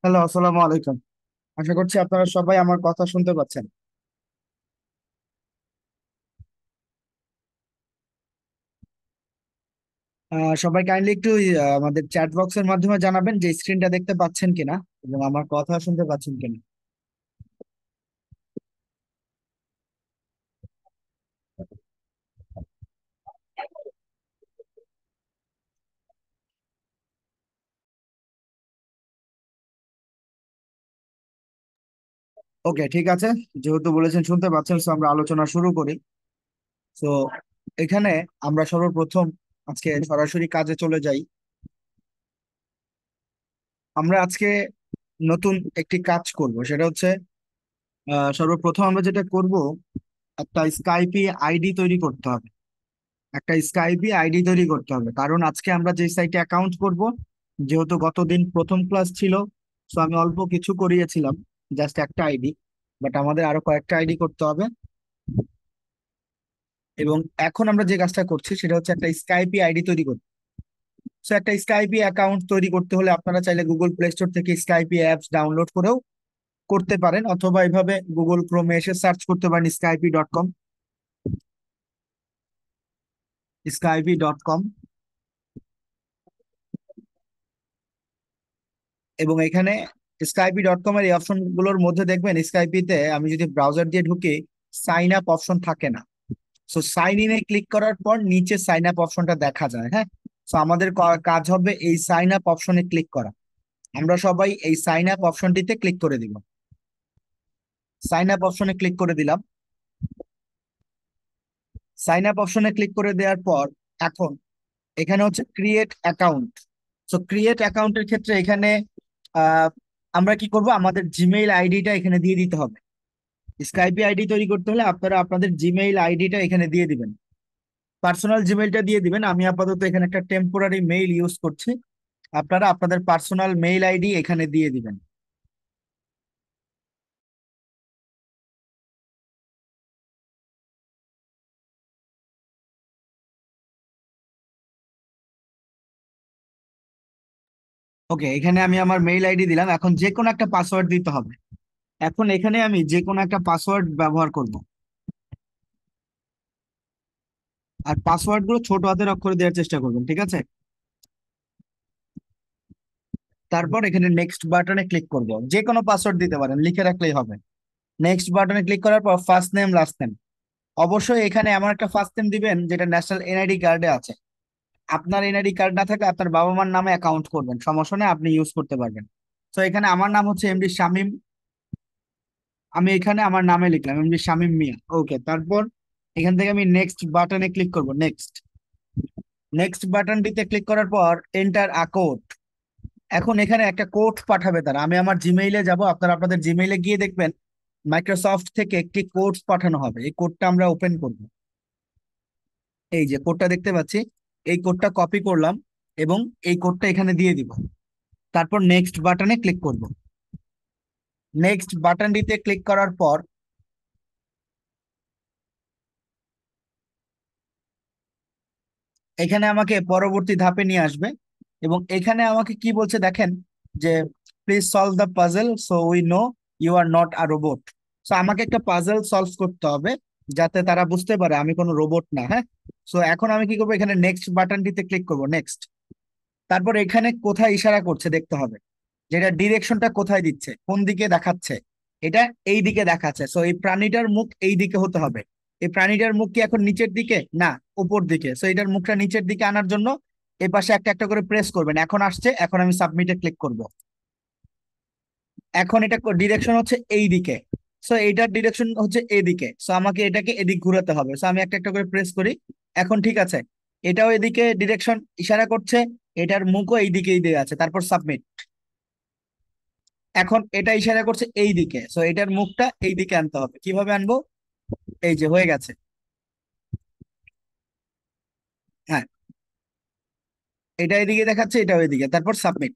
Hello, আসসালামু আলাইকুম। আশা করছি আপনারা সবাই আমার কথা শুনতে পাচ্ছেন। সবাই কাইন্ডলি একটু আমাদের চ্যাট বক্সের মাধ্যমে জানাবেন যে স্ক্রিনটা দেখতে পাচ্ছেন কিনা এবং আমার কথা শুনতে পাচ্ছেন কিনা। ওকে, ঠিক আছে। যেহেতু বলেছেন শুনতে পাচ্ছেন, তো আমরা আলোচনা শুরু করি। তো এখানে আমরা সর্বপ্রথম আজকে সরাসরি কাজে চলে যাই। আমরা আজকে নতুন একটি কাজ করব, সেটা হচ্ছে সর্বপ্রথম আমরা যেটা করব, একটা স্কাইপি আইডি তৈরি করতে হবে। একটা স্কাইপি আইডি তৈরি করতে হবে, কারণ আজকে আমরা যে সাইটে অ্যাকাউন্ট করব, যেহেতু গতদিন প্রথম ক্লাস ছিল, তো আমি অল্প কিছু করিয়েছিলাম, জাস্ট একটা আইডি। বাট আমাদের আরো কয়েকটা আইডি করতে হবে। এবং এখন আমরা যে কাজটা করছি সেটা হচ্ছে একটা স্কাইপি আইডি তৈরি করতে। সো একটা স্কাইপি অ্যাকাউন্ট তৈরি করতে হলে আপনারা চাইলে গুগল প্লে স্টোর থেকে স্কাইপি অ্যাপস ডাউনলোড করেও করতে পারেন, অথবা এভাবে গুগল ক্রোমে এসে সার্চ করতে পারেন স্কাইপি.com। স্কাইপি.com। এবং এখানে স্কাইপি.com এর এই অপশন গুলোর মধ্যে দেখবেন, স্কাইপিতে আমি যদি ব্রাউজার দিয়ে ঢুকি, সাইন আপ অপশন থাকে না। সো সাইন ইনে ক্লিক করার পর নিচে সাইন আপ অপশনটা দেখা যায়, হ্যাঁ। সো আমাদের কাজ হবে এই সাইন আপ অপশনে ক্লিক করা। আমরা সবাই এই সাইন আপ অপশনটিতে ক্লিক করে দিব। সাইন আপ অপশনে ক্লিক করে দিলাম। সাইন আপ অপশনে ক্লিক করে দেওয়ার পর এখন এখানে হচ্ছে ক্রিয়েট অ্যাকাউন্ট। সো ক্রিয়েট অ্যাকাউন্টের ক্ষেত্রে এখানে আহ, আমরা কি করব, আমাদের জিমেইল আইডিটা এখানে দিয়ে দিতে হবে। স্কাইপি আইডি তৈরি করতে হলে আপনারা আপনাদের জিমেইল আইডিটা এখানে দিয়ে দিবেন। পার্সোনাল জিমেইলটা দিয়ে দিবেন। আমি আপাতত এখানে একটা টেম্পোরারি মেইল ইউজ করছি। আপনারা আপনাদের পার্সোনাল মেইল আইডি এখানে দিয়ে দিবেন। ওকে, এখানে আমি আমার মেইল আইডি দিলাম। এখন যে কোনো একটা পাসওয়ার্ড দিতে হবে। এখন এখানে আমি যে কোনো একটা পাসওয়ার্ড ব্যবহার করব। আর পাসওয়ার্ড গুলো ছোট হাতের অক্ষরে দেওয়ার চেষ্টা করবেন, ঠিক আছে? তারপর এখানে নেক্সট বাটনে ক্লিক করব। যে কোনো পাসওয়ার্ড দিতে পারেন, লিখে রাখলেই হবে। নেক্সট বাটনে ক্লিক করার পর ফার্স্ট নেম লাস্ট নেম, অবশ্যই এখানে এমন একটা ফার্স্ট নেম দিবেন যেটা ন্যাশনাল এনআইডি কার্ডে আছে। আপনার এনআইডি কার্ড না থাকলে আপনার বাবা মার নামে অ্যাকাউন্ট করবেন, সমস্যা নেই, আপনি ইউজ করতে পারবেন। তো এখানে আমার নাম হচ্ছে এমডি শামীম। আমি এখানে আমার নামে লিখলাম এমডি শামীম মিয়া। ওকে, তারপর এখান থেকে আমি নেক্সট বাটনে ক্লিক করব। নেক্সট নেক্সট বাটনটিতে ক্লিক করার পর এন্টার আ কোড। এখন এখানে একটা কোড পাঠাবে তারা। আমি আমার জিমেইলে যাব, আপনারা আপনাদের জিমেইলে গিয়ে দেখবেন মাইক্রোসফট থেকে একটি কোড পাঠানো হবে। এই কোডটা আমরা ওপেন করব। এই যে কোডটা দেখতে পাচ্ছি, এই কোডটা কপি করলাম এবং এই কোডটা এখানে দিয়ে দিব। তারপর নেক্সট বাটনে ক্লিক করব। নেক্সট বাটনটিতে ক্লিক করার পর এখানে আমাকে পরবর্তী ধাপে নিয়ে আসবে। এবং এখানে আমাকে কি বলছে দেখেন, যে please solve the puzzle so we know you are not a robot. So আমাকে একটা পাজল সলভ করতে হবে যাতে তারা বুঝতে পারে আমি কোনো রোবট না, হ্যাঁ। সো এখন আমি কি করবো, এখানে নেক্সট বাটনটিতে ক্লিক করব। নেক্সট। তারপর এখানে কোথায় ইশারা করছে দেখতে হবে, যেটা ডিরেকশনটা কোথায় দিচ্ছে, কোন দিকে দেখাচ্ছে। এটা এই দিকে দেখাচ্ছে, সো এই প্রাণীটার মুখ এই দিকে হতে হবে। এই প্রাণীটার মুখ কি এখন নিচের দিকে না, উপর দিকে? সো এটার মুখটা নিচের দিকে আনার জন্য এই পাশে একটা একটা করে প্রেস করবেন। এখন আসছে, এখন আমি সাবমিটে ক্লিক করব। এখন এটা ডিরেকশন হচ্ছে এই দিকে। সো এইটার ডিরেকশন হচ্ছে এদিকে, সো আমাকে এটাকে এদিক ঘুরাতে হবে। সো আমি একটা একটা করে প্রেস করি। এখন ঠিক আছে, এটাও এদিকে ডিরেকশন ইশারা করছে, এটার মুখও এই দিকেই দিয়ে আছে। তারপর সাবমিট। এখন এটা ইশারা করছে এই দিকে, সো এটার মুখটা এই দিকে আনতে হবে। কিভাবে আনবো? এই যে হয়ে গেছে। হ্যাঁ, এটা এদিকে দেখাচ্ছে, এটা ওইদিকে। তারপর সাবমিট।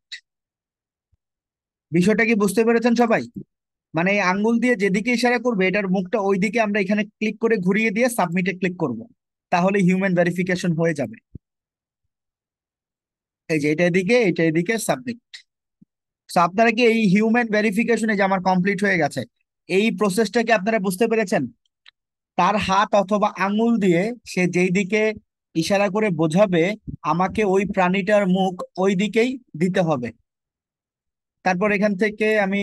বিষয়টা কি বুঝতে পেরেছেন সবাই? মানে এই আঙ্গুল দিয়ে যেদিকে ইশারা করবে এটার মুখটা ওইদিকে আমরা এখানে ক্লিক করে ঘুরিয়ে দিয়ে সাবমিটে ক্লিক করব। তাহলে হিউম্যান ভেরিফিকেশন হয়ে যাবে। এই যে এটা এদিকে, এটা এদিকে, সাবমিট। তো আপনারা কি এই হিউম্যান ভেরিফিকেশনে যে আমার কমপ্লিট হয়ে গেছে, এই প্রসেসটা কি আপনারা বুঝতে পেরেছেন? তার হাত অথবা আঙুল দিয়ে সে যেই দিকে ইশারা করে বোঝাবে আমাকে ওই প্রাণীটার মুখ ওই দিকেই দিতে হবে। তারপর এখান থেকে আমি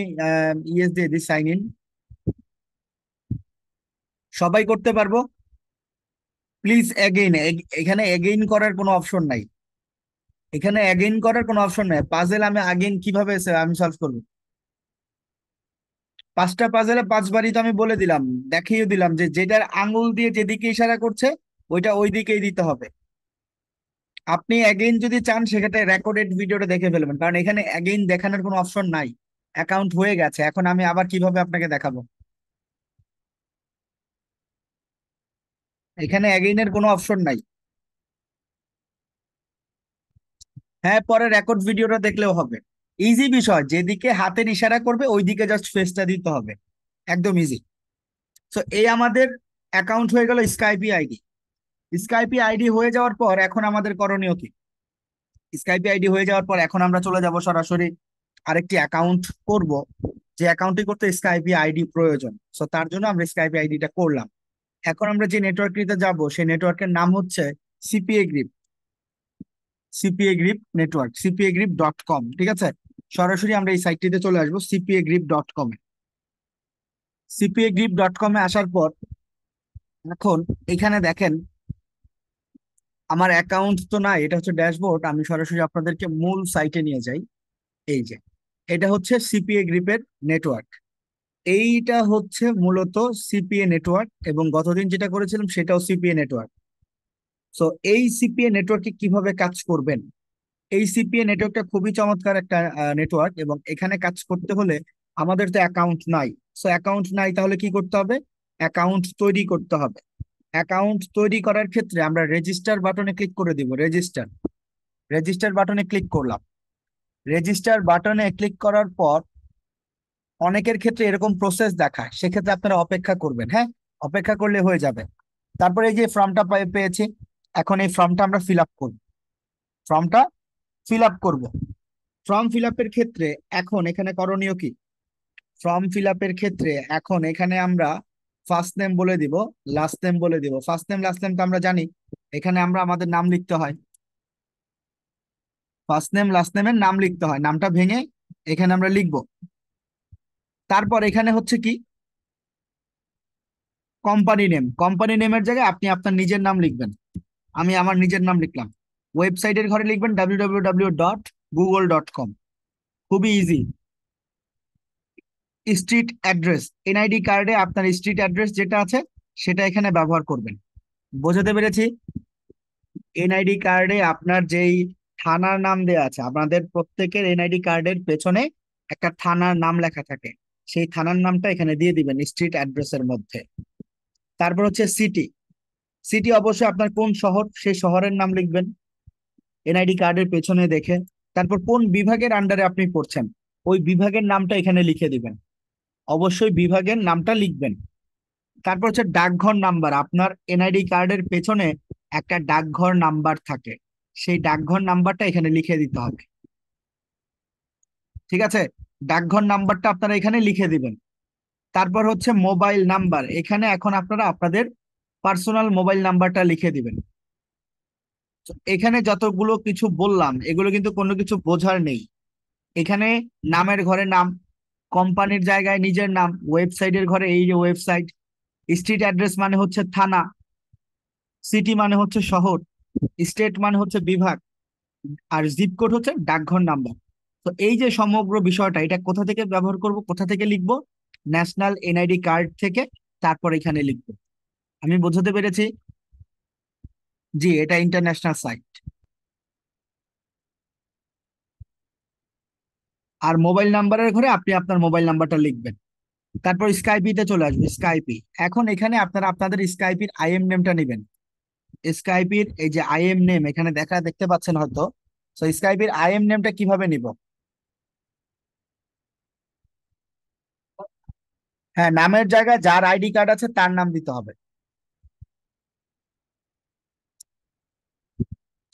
ইয়েস দিয়ে দিই, সাইন ইন। সবাই করতে পারবো? প্লিজ এগেইন, এখানে এগেইন করার কোনো অপশন নাই। এখানে এগেইন করার কোনো অপশন নাই। পাজেল আমি আগেইন কিভাবে আমি সলভ করবো? 5টা পাজেলে 5বারই তো আমি বলে দিলাম, দেখিয়ে দিলাম যে যেটার আঙুল দিয়ে যেদিকে ইশারা করছে ওইটা ওই দিকেই দিতে হবে। আপনি অ্যাগেইন যদি চান সেক্ষেত্রে রেকর্ডেড ভিডিওটা দেখে ফেলবেন, কারণ এখানে অ্যাগেইন দেখানোর কোনো অপশন নাই। অ্যাকাউন্ট হয়ে গেছে, এখন আমি আবার কিভাবে আপনাকে দেখাবো? এখানে অ্যাগেইনের কোনো অপশন নাই। হ্যাঁ, পরে রেকর্ড ভিডিওটা দেখলেও হবে। ইজি বিষয়, যেদিকে হাতের ইশারা করবে ওই দিকে জাস্ট ফেসটা দিতে হবে। একদম ইজি। তো এই আমাদের অ্যাকাউন্ট হয়ে গেল স্কাইপি আইডি। স্কাইপি আইডি হয়ে যাওয়ার পর এখন আমাদের করণীয় কি? স্কাইপি আইডি হয়ে যাওয়ার পর এখন আমরা চলে যাব সরাসরি আরেকটি অ্যাকাউন্ট করব। যে অ্যাকাউন্টটি করতে স্কাইপি আইডি প্রয়োজন, সো তার জন্য আমরা স্কাইপি আইডিটা করলাম। এখন আমরা যে নেটওয়ার্কটিতে যাব সেই নেটওয়ার্কের নাম হচ্ছে C P A grip. C P A grip network, cpagrip.com। ঠিক আছে, সরাসরি আমরা এই সাইটটিতে চলে আসবো cpagrip.com এ। cpagrip.com এ আসার পর এখন এখানে দেখেন আমার অ্যাকাউন্ট তো নাই, এটা হচ্ছে ড্যাশবোর্ড। আমি সরাসরি আপনাদেরকে মূল সাইটে নিয়ে যাই। এই যে এটা হচ্ছে সিপিএ গ্রিপের নেটওয়ার্ক। এইটা হচ্ছে মূলত সিপিএ নেটওয়ার্ক, এবং গতদিন যেটা করেছিলাম সেটাও সিপিএ নেটওয়ার্ক। সো এই সিপিএ নেটওয়ার্কে কিভাবে কাজ করবেন? এই সিপিএ নেটওয়ার্কটা খুবই চমৎকার একটা নেটওয়ার্ক, এবং এখানে কাজ করতে হলে আমাদের তো অ্যাকাউন্ট নাই। সো অ্যাকাউন্ট নাই, তাহলে কি করতে হবে? অ্যাকাউন্ট তৈরি করতে হবে। অ্যাকাউন্ট তৈরি করার ক্ষেত্রে আমরা রেজিস্টার বাটনে ক্লিক করে দিব। রেজিস্টার, রেজিস্টার বাটনে ক্লিক করলাম। রেজিস্টার বাটনে ক্লিক করার পর অনেকের ক্ষেত্রে এরকম প্রসেস দেখায়, সেক্ষেত্রে আপনারা অপেক্ষা করবেন। হ্যাঁ, অপেক্ষা করলে হয়ে যাবে। তারপরে এই যে ফর্মটা পেয়েছি, এখন এই ফর্মটা আমরা ফিল আপ করব। ফর্মটা ফিল আপ করবো। ফর্ম ফিল আপের ক্ষেত্রে এখন এখানে করণীয় কি? ফর্ম ফিল আপের ক্ষেত্রে এখন এখানে আমরা ফার্স্ট নেম বলে দিব, লাস্ট নেম বলে দিব। ফার্স্ট নেম লাস্ট নেম তো আমরা জানি, এখানে আমরা আমাদের নাম লিখতে হয়। ফার্স্ট নেম লাস্ট নেমের নাম লিখতে হয়, নামটা ভেঙে এখানে আমরা লিখবো। তারপর এখানে হচ্ছে কি, কোম্পানি নেম। কোম্পানি নেমের জায়গায় আপনি আপনার নিজের নাম লিখবেন। আমি আমার নিজের নাম লিখলাম। ওয়েবসাইটের ঘরে লিখবেন www.google.com। খুবই ইজি। স্ট্রিট অ্যাড্রেস, এনআইডি কার্ডে আপনার স্ট্রিট অ্যাড্রেস যেটা আছে সেটা এখানে ব্যবহার করবেন। বোঝাতে পেরেছি? এনআইডি কার্ডে আপনার যেই থানার নাম দেওয়া আছে, আপনাদের প্রত্যেকের এনআইডি কার্ডের পেছনে একটা থানার নাম লেখা থাকে, সেই থানার নামটা এখানে দিয়ে দিবেন স্ট্রিট অ্যাড্রেসের মধ্যে। তারপর হচ্ছে সিটি। সিটি অবশ্যই আপনার কোন শহর সেই শহরের নাম লিখবেন এনআইডি কার্ডের পেছনে দেখে। তারপর কোন বিভাগের আন্ডারে আপনি পড়ছেন ওই বিভাগের নামটা এখানে লিখে দিবেন। অবশ্যই বিভাগের নামটা লিখবেন। তারপর হচ্ছে ডাকঘর নাম্বার। আপনার এনআইডি কার্ডের পেছনে একটা ডাকঘর নাম্বার থাকে, সেই ডাকঘর নাম্বারটা এখানে লিখে দিতে হবে। ঠিক আছে, ডাকঘর নাম্বারটা আপনারা এখানে লিখে দিবেন। তারপর হচ্ছে মোবাইল নাম্বার, এখানে এখন আপনারা আপনাদের পার্সোনাল মোবাইল নাম্বারটা লিখে দিবেন। তো এখানে যতগুলো কিছু বললাম এগুলো কিন্তু কোনো কিছু বোঝার নেই। এখানে নামের ঘরে নাম, কোম্পানির জায়গায় নিজের নাম, ওয়েবসাইটের ঘরে এই যে ওয়েবসাইট, স্ট্রিট অ্যাড্রেস মানে হচ্ছে থানা, সিটি মানে হচ্ছে শহর, স্টেট মানে হচ্ছে বিভাগ, আর জিপ কোড হচ্ছে ডাকঘর নাম্বার। তো এই যে সমগ্র বিষয়টা, এটা কোথা থেকে ব্যবহার করব, কোথা থেকে লিখবো? ন্যাশনাল এনআইডি কার্ড থেকে। তারপর এখানে লিখবো। আমি বোঝাতে পেরেছি? জি, এটা ইন্টারন্যাশনাল সাইট। আর মোবাইল নাম্বারের ঘরে আপনি আপনার মোবাইল নাম্বারটা লিখবেন। তারপর স্কাইপিতে চলে আসবে, স্কাইপি। এখন এখানে আপনারা আপনাদের স্কাইপির আইএম নেমটা নেবেন। স্কাইপির এই যে আইএম নেম এখানে দেখতে পাচ্ছেন হয়তো। তো স্কাইপির আইএম নেমটা কিভাবে নিব? হ্যাঁ, নামের জায়গায় যার আইডি কার্ড আছে তার নাম দিতে হবে।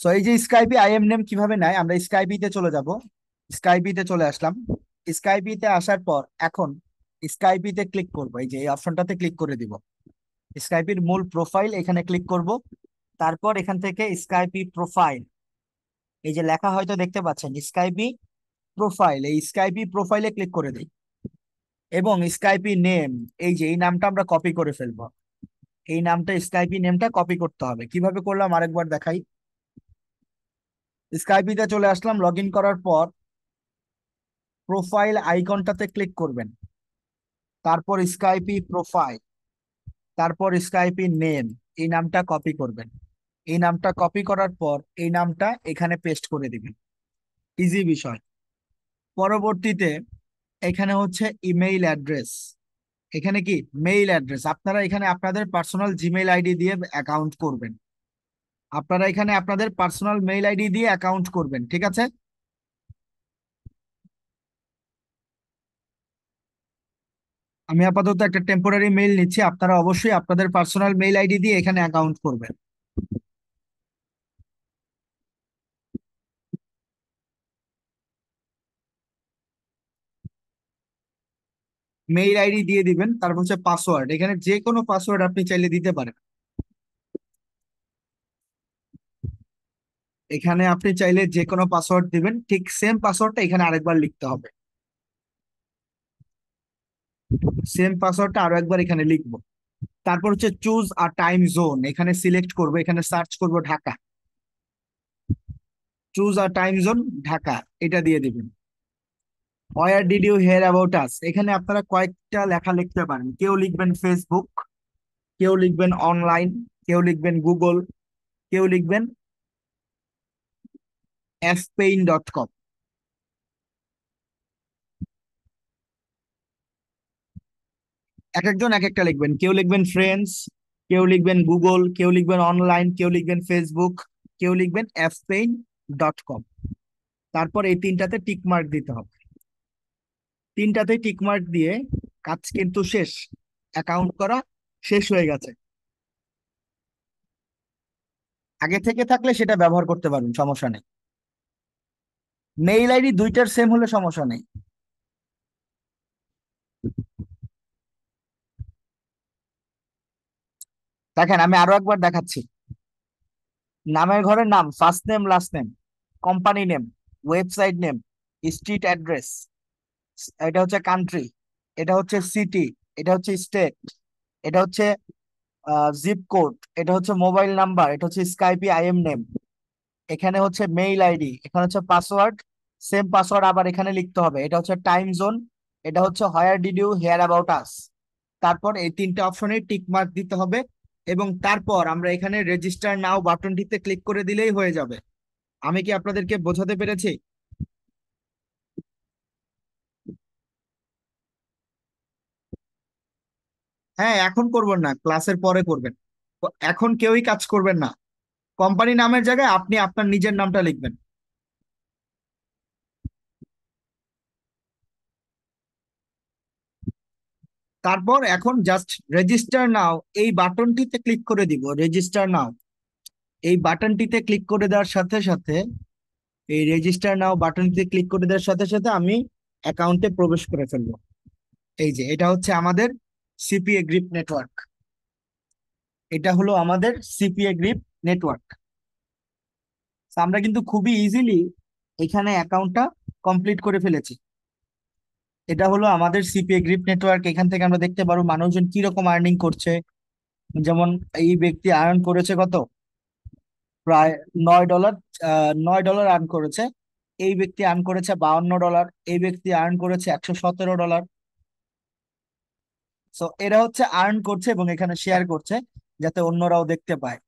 সো এই যে স্কাইপি আইএম নেম কিভাবে নেয়, আমরা স্কাইপিতে চলে যাব। স্কাইপিতে চলে আসলাম। স্কাইপিতে আসার পর এখন স্কাইপিতে ক্লিক করব, এই যে এই অপশনটাতে ক্লিক করে দিব। স্কাইপির মূল প্রোফাইল এখানে ক্লিক করব। তারপর এখান থেকে স্কাইপি প্রোফাইল, এই যে লেখা হয়তো দেখতে পাচ্ছেন স্কাইপি প্রোফাইল, এই স্কাইপি প্রোফাইলে ক্লিক করে দিই। এবং স্কাইপি নেম, এই যে এই নামটা আমরা কপি করে ফেলবো। এই নামটা স্কাইপি নেমটা কপি করতে হবে। কিভাবে করলাম আরেকবার দেখাই। স্কাইপিতে চলে আসলাম, লগ ইন করার পর প্রোফাইল আইকনটাতে ক্লিক করবেন। তারপর স্কাইপি প্রোফাইল, তারপর স্কাইপি নেম, এই নামটা কপি করবেন। এই নামটা কপি করার পর এই নামটা এখানে পেস্ট করে দিবেন। ইজি বিষয়। পরবর্তীতে এখানে হচ্ছে ইমেইল অ্যাড্রেস। এখানে কি মেইল অ্যাড্রেস, আপনারা এখানে আপনাদের পার্সোনাল জিমেইল আইডি দিয়ে অ্যাকাউন্ট করবেন। আপনারা এখানে আপনাদের পার্সোনাল মেইল আইডি দিয়ে অ্যাকাউন্ট করবেন, ঠিক আছে। আমি আপাতত একটা টেম্পোরারি মেইল নিচ্ছি, আপনারা অবশ্যই আপনাদের পার্সোনাল মেইল আইডি দিয়ে এখানে অ্যাকাউন্ট করবেন। মেইল আইডি দিয়ে দিবেন, তারপর হচ্ছে পাসওয়ার্ড, এখানে যে কোনো পাসওয়ার্ড আপনি চাইলে দিতে পারেন। এখানে আপনি চাইলে যে কোনো পাসওয়ার্ড দিবেন, ঠিক সেম পাসওয়ার্ডটা এখানে আরেকবার লিখতে হবে। সেম পাসওয়ার্ডটা আরো একবার এখানে লিখবো। তারপর হচ্ছে চুজ আ টাইম জোন, এখানে সিলেক্ট করব, এখানে সার্চ করব Dhaka. Choose a time zone Dhaka, এটা দিয়ে দিবেন। Where did you hear about us, এখানে আপনারা কয়েকটা লেখা লিখতে পারেন। কেউ লিখবেন ফেসবুক, কেউ লিখবেন অনলাইন, কেউ লিখবেন গুগল, কেউ লিখবেন fpain.com। এক একজন এক একটা লিখবেন, কেউ লিখবেন ফ্রেন্ডস, কেউ লিখবেন গুগল, কেউ লিখবেন অনলাইন, কেউ লিখবেন ফেসবুক, কেউ লিখবেন fpain.com। তারপর এই তিনটাতে টিক মার্ক দিতে হবে। তিনটাতে টিক মার্ক দিয়ে কাজ কিন্তু শেষ, অ্যাকাউন্ট করা শেষ হয়ে গেছে। আগে থেকে থাকলে সেটা ব্যবহার করতে পারবেন, সমস্যা নেই। মেইল আইডি দুইটার সেম হলে সমস্যা নেই। দেখেন আমি আরো একবার দেখাচ্ছি। নামের ঘরের নাম, first name last name, company name, website name, street address, এটা হচ্ছে কান্ট্রি, এটা হচ্ছে সিটি, এটা হচ্ছে স্টেট, এটা হচ্ছে জিপ কোড, এটা হচ্ছে মোবাইল নাম্বার, এটা হচ্ছে স্কাইপি আইএম নেম, এখানে হচ্ছে মেইল আইডি, এখানে হচ্ছে পাসওয়ার্ড। সেম পাসওয়ার্ড আবার এখানে লিখতে হবে। এটা হচ্ছে টাইম জোন, এটা হচ্ছে where did you hear about us. তারপর এই তিনটে অপশনে টিক মার্ক দিতে হবে। এবং তারপর আমরা এখানে রেজিস্টার নাও বাটনটিতে ক্লিক করে দিলেই হয়ে যাবে। আমি কি আপনাদেরকে বোঝাতে পেরেছি? হ্যাঁ, এখন করবেন না, ক্লাসের পরে করবেন। এখন কেউই কাজ করবেন না। কোম্পানি নামের জায়গায় আপনি আপনার নিজের নামটা লিখবেন। তারপর এখন জাস্ট রেজিস্টার নাও এই বাটনটিতে ক্লিক করে দিব। রেজিস্টার নাও এই বাটনটিতে ক্লিক করে দেওয়ার সাথে সাথে, এই রেজিস্টার নাও বাটনটিতে ক্লিক করে দেওয়ার সাথে সাথে আমি অ্যাকাউন্টে প্রবেশ করে ফেলবো। এই যে এটা হচ্ছে আমাদের সিপিএ গ্রিপ নেটওয়ার্ক। এটা হলো আমাদের সিপিএ গ্রিপ নেটওয়ার্ক। আমরা কিন্তু খুবই ইজিলি এখানে অ্যাকাউন্টটা কমপ্লিট করে ফেলেছি। এটা হলো আমাদের সিপিএ গ্রিপ নেটওয়ার্ক। এখান থেকে আমরা দেখতে পারবো মানুষজন কি রকম আর্নিং করছে। যেমন এই ব্যক্তি আর্ন করেছে কত, প্রায় $9। $9 আর্ন করেছে। এই ব্যক্তি আর্ন করেছে $52। এই ব্যক্তি আর্ন করেছে $117। সো এরা হচ্ছে আর্ন করছে এবং এখানে শেয়ার করছে যাতে অন্যরাও দেখতে পায়।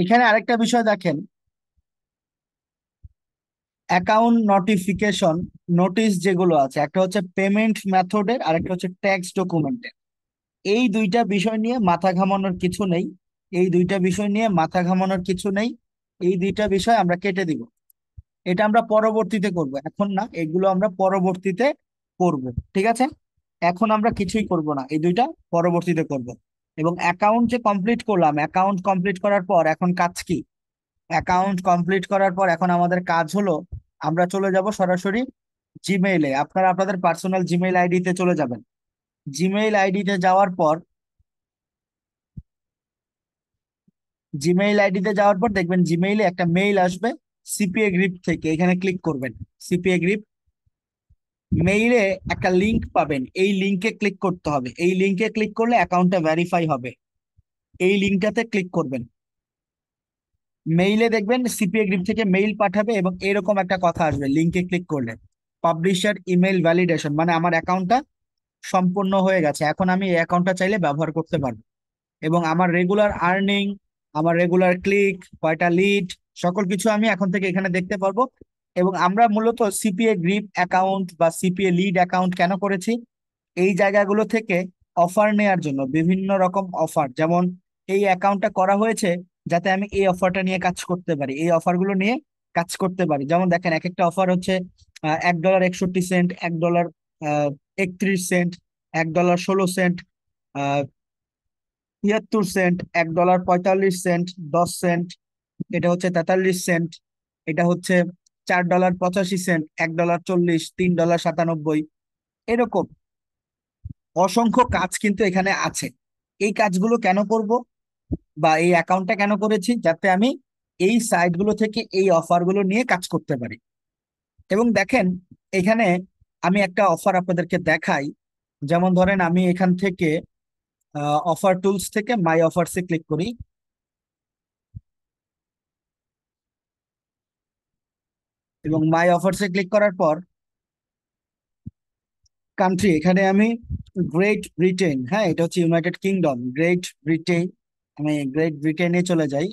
এখানে আরেকটা বিষয় দেখেন, অ্যাকাউন্ট নোটিফিকেশন নোটিশ যেগুলো আছে, একটা হচ্ছে পেমেন্ট মেথডের আর একটা হচ্ছে ট্যাক্স ডকুমেন্টের। এই দুইটা বিষয় নিয়ে মাথা ঘামানোর কিছু নেই। এই দুইটা বিষয় নিয়ে মাথা ঘামানোর কিছু নেই। এই দুইটা বিষয় আমরা কেটে দিব। এটা আমরা পরবর্তীতে করব, এখন না, এগুলো আমরা পরবর্তীতে করব। ঠিক আছে, এখন আমরা কিছুই করব না, এই দুইটা পরবর্তীতে করব। এবং অ্যাকাউন্ট যে কমপ্লিট করলাম, অ্যাকাউন্ট কমপ্লিট করার পর এখন কাজ কি? অ্যাকাউন্ট কমপ্লিট করার পর এখন আমাদের কাজ হলো, আমরা চলে যাব সরাসরি জিমেইলে। আপনারা আপনাদের পার্সোনাল জিমেইল আইডিতে চলে যাবেন। জিমেইল আইডিতে যাওয়ার পর, দেখবেন জিমেইলে একটা মেইল আসবে সিপিএ গ্রিপ থেকে। এখানে ক্লিক করবেন, সিপিএ গ্রিপ মেইলে একটা লিংক পাবেন, এই লিংকে ক্লিক করতে হবে। এই লিংকে ক্লিক করলে অ্যাকাউন্টটা ভেরিফাই হবে। এই লিংকটাতে ক্লিক করবেন। মেইলে দেখবেন সিপিএ গ্রিপ থেকে মেইল পাঠাবে এবং এরকম একটা কথা আসবে লিংকে ক্লিক করলে, পাবলিশার ইমেল ভ্যালিডেশন, মানে আমার অ্যাকাউন্টটা সম্পূর্ণ হয়ে গেছে, এখন আমি এই অ্যাকাউন্টটা চাইলে ব্যবহার করতে পারবো। এবং আমার রেগুলার আর্নিং, আমার রেগুলার ক্লিক, কয়টা লিড, সকল কিছু আমি এখন থেকে এখানে দেখতে পারবো। এবং আমরা মূলত সিপিএ গ্রিপ অ্যাকাউন্ট বা সিপিএ লিড অ্যাকাউন্ট কেন করেছি? এই জায়গাগুলো থেকে অফার নেয়ার জন্য, বিভিন্ন রকম অফার, যেমন এই অ্যাকাউন্টটা করা হয়েছে যাতে আমি এই অফারটা নিয়ে কাজ করতে পারি, এই অফারগুলো নিয়ে কাজ করতে পারি। যেমন দেখেন, এক একটা অফার হচ্ছে $1.61, $1.31, $1.16, 73 সেন্ট, $1.45, 10 সেন্ট, এটা হচ্ছে 43 সেন্ট, এটা হচ্ছে $4.85, $1.40, $3.97। এরকম অসংখ্য কাজ কিন্তু এখানে আছে। এই কাজগুলো কেন করব, বা এই অ্যাকাউন্টটা কেন করেছি? যাতে আমি এই সাইটগুলো থেকে এই অফারগুলো নিয়ে কাজ করতে পারি। এবং দেখেন, এখানে আমি একটা অফার আপনাদেরকে দেখাই। যেমন ধরেন, আমি এখান থেকে অফার টুলস থেকে মাই অফার্সে ক্লিক করি। এবং মাই অফার্সে ক্লিক করার পর কান্ট্রি, এখানে আমি গ্রেট ব্রিটেন, হ্যাঁ এটা হচ্ছে ইউনাইটেড কিংডম, গ্রেট ব্রিটেন, আমি গ্রেট ব্রিটেনে চলে যাই।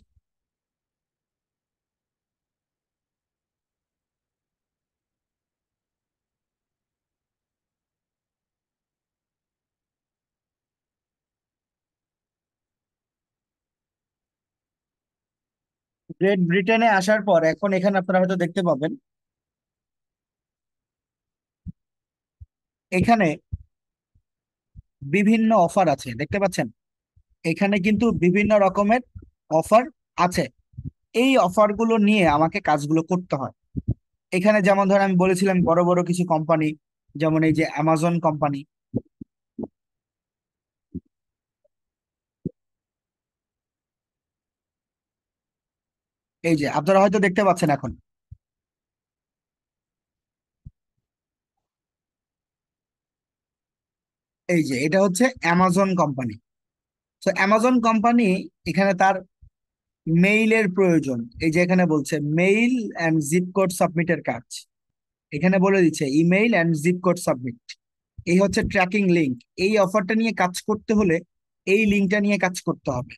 গ্রেট ব্রিটেনে আসার পর এখন এখানে আপনারা হয়তো দেখতে পাবেন, এখানে বিভিন্ন অফার আছে, দেখতে পাচ্ছেন? এখানে কিন্তু বিভিন্ন রকমের অফার আছে। এই অফারগুলো নিয়ে আমাকে কাজগুলো করতে হয়। এখানে যেমন ধরেন, আমি বলেছিলাম বড় বড় কিছু কোম্পানি, যেমন এই যে অ্যামাজন কোম্পানি, এই যে আপনারা হয়তো দেখতে পাচ্ছেন এখন, এই যে এটা হচ্ছে অ্যামাজন কোম্পানি। তো অ্যামাজন কোম্পানি এখানে তার মেইলের প্রয়োজন, এই যে এখানে বলছে মেইল অ্যান্ড জিপ কোড সাবমিটের কাজ, এখানে বলে দিচ্ছে email and zip code submit. এই হচ্ছে ট্র্যাকিং লিংক। এই অফারটা নিয়ে কাজ করতে হলে এই লিঙ্কটা নিয়ে কাজ করতে হবে।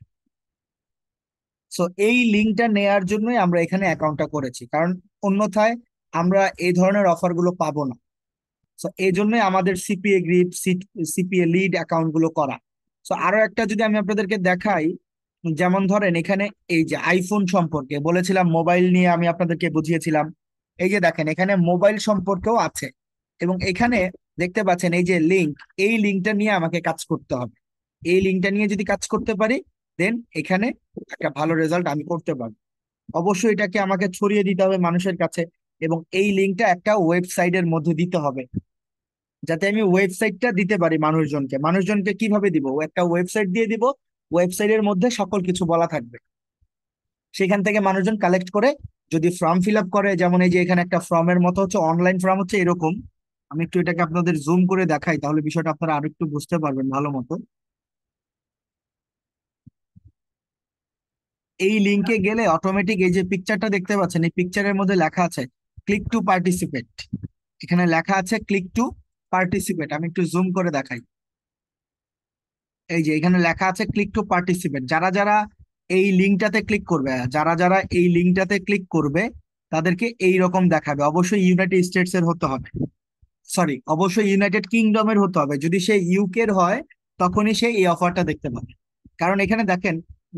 সো এই লিঙ্কটা নেয়ার জন্যই আমরা এখানে অ্যাকাউন্টটা করেছি, কারণ অন্যথায় আমরা এই ধরনের অফার গুলো পাবো না। সো এই জন্যই আমাদের C P A grip, C P A lead account গুলো করা। সো আরো একটা যদি আমি আপনাদেরকে দেখাই, যেমন ধরেন এখানে এই যে আইফোন সম্পর্কে বলেছিলাম, মোবাইল নিয়ে আমি আপনাদেরকে বুঝিয়েছিলাম। এই যে দেখেন, এখানে মোবাইল সম্পর্কেও আছে। এবং এখানে দেখতে পাচ্ছেন এই যে লিঙ্ক, এই লিঙ্কটা নিয়ে আমাকে কাজ করতে হবে। এই লিঙ্কটা নিয়ে যদি কাজ করতে পারি, দেন এখানে একটা ভালো রেজাল্ট আমি করতে পারবো। অবশ্যই এটাকে আমাকে ছড়িয়ে দিতে হবে মানুষের কাছে, এবং এই লিঙ্কটা একটা ওয়েবসাইটের মধ্যে দিতে হবে, যাতে আমি ওয়েবসাইটটা দিতে পারি মানুষজনকে। মানুষজনকে কিভাবে দিব? একটা ওয়েবসাইট দিয়ে দিব, ওয়েবসাইটের মধ্যে সকল কিছু বলা থাকবে। সেখান থেকে মানুষজন কালেক্ট করে যদি ফর্ম ফিল আপ করে, যেমন এই যে এখানে একটা ফর্মের মতো হচ্ছে, অনলাইন ফর্ম হচ্ছে এরকম। আমি একটু এটাকে আপনাদের জুম করে দেখাই, তাহলে বিষয়টা আপনারা আরো একটু বুঝতে পারবেন ভালো মতো। এই লিংকে গেলে অটোমেটিক এই যে পিকচারটা দেখতে পাচ্ছেন, এই পিকচারের মধ্যে লেখা আছে ক্লিক টু পার্টিসিপেট। এখানে লেখা আছে ক্লিক টু পার্টিসিপেট, আমি একটু জুম করে দেখাই। এই যে এখানে লেখা আছে ক্লিক টু পার্টিসিপেট। যারা যারা এই লিঙ্কটাতে ক্লিক করবে, যারা যারা এই লিঙ্কটাতে ক্লিক করবে তাদেরকে এই রকম দেখাবে। অবশ্যই ইউনাইটেড স্টেটস এর হতে হবে, সরি অবশ্যই ইউনাইটেড কিংডমের হতে হবে। যদি সে ইউকের হয় তখনই সে এই অফারটা দেখতে পাবে। কারণ এখানে দেখেন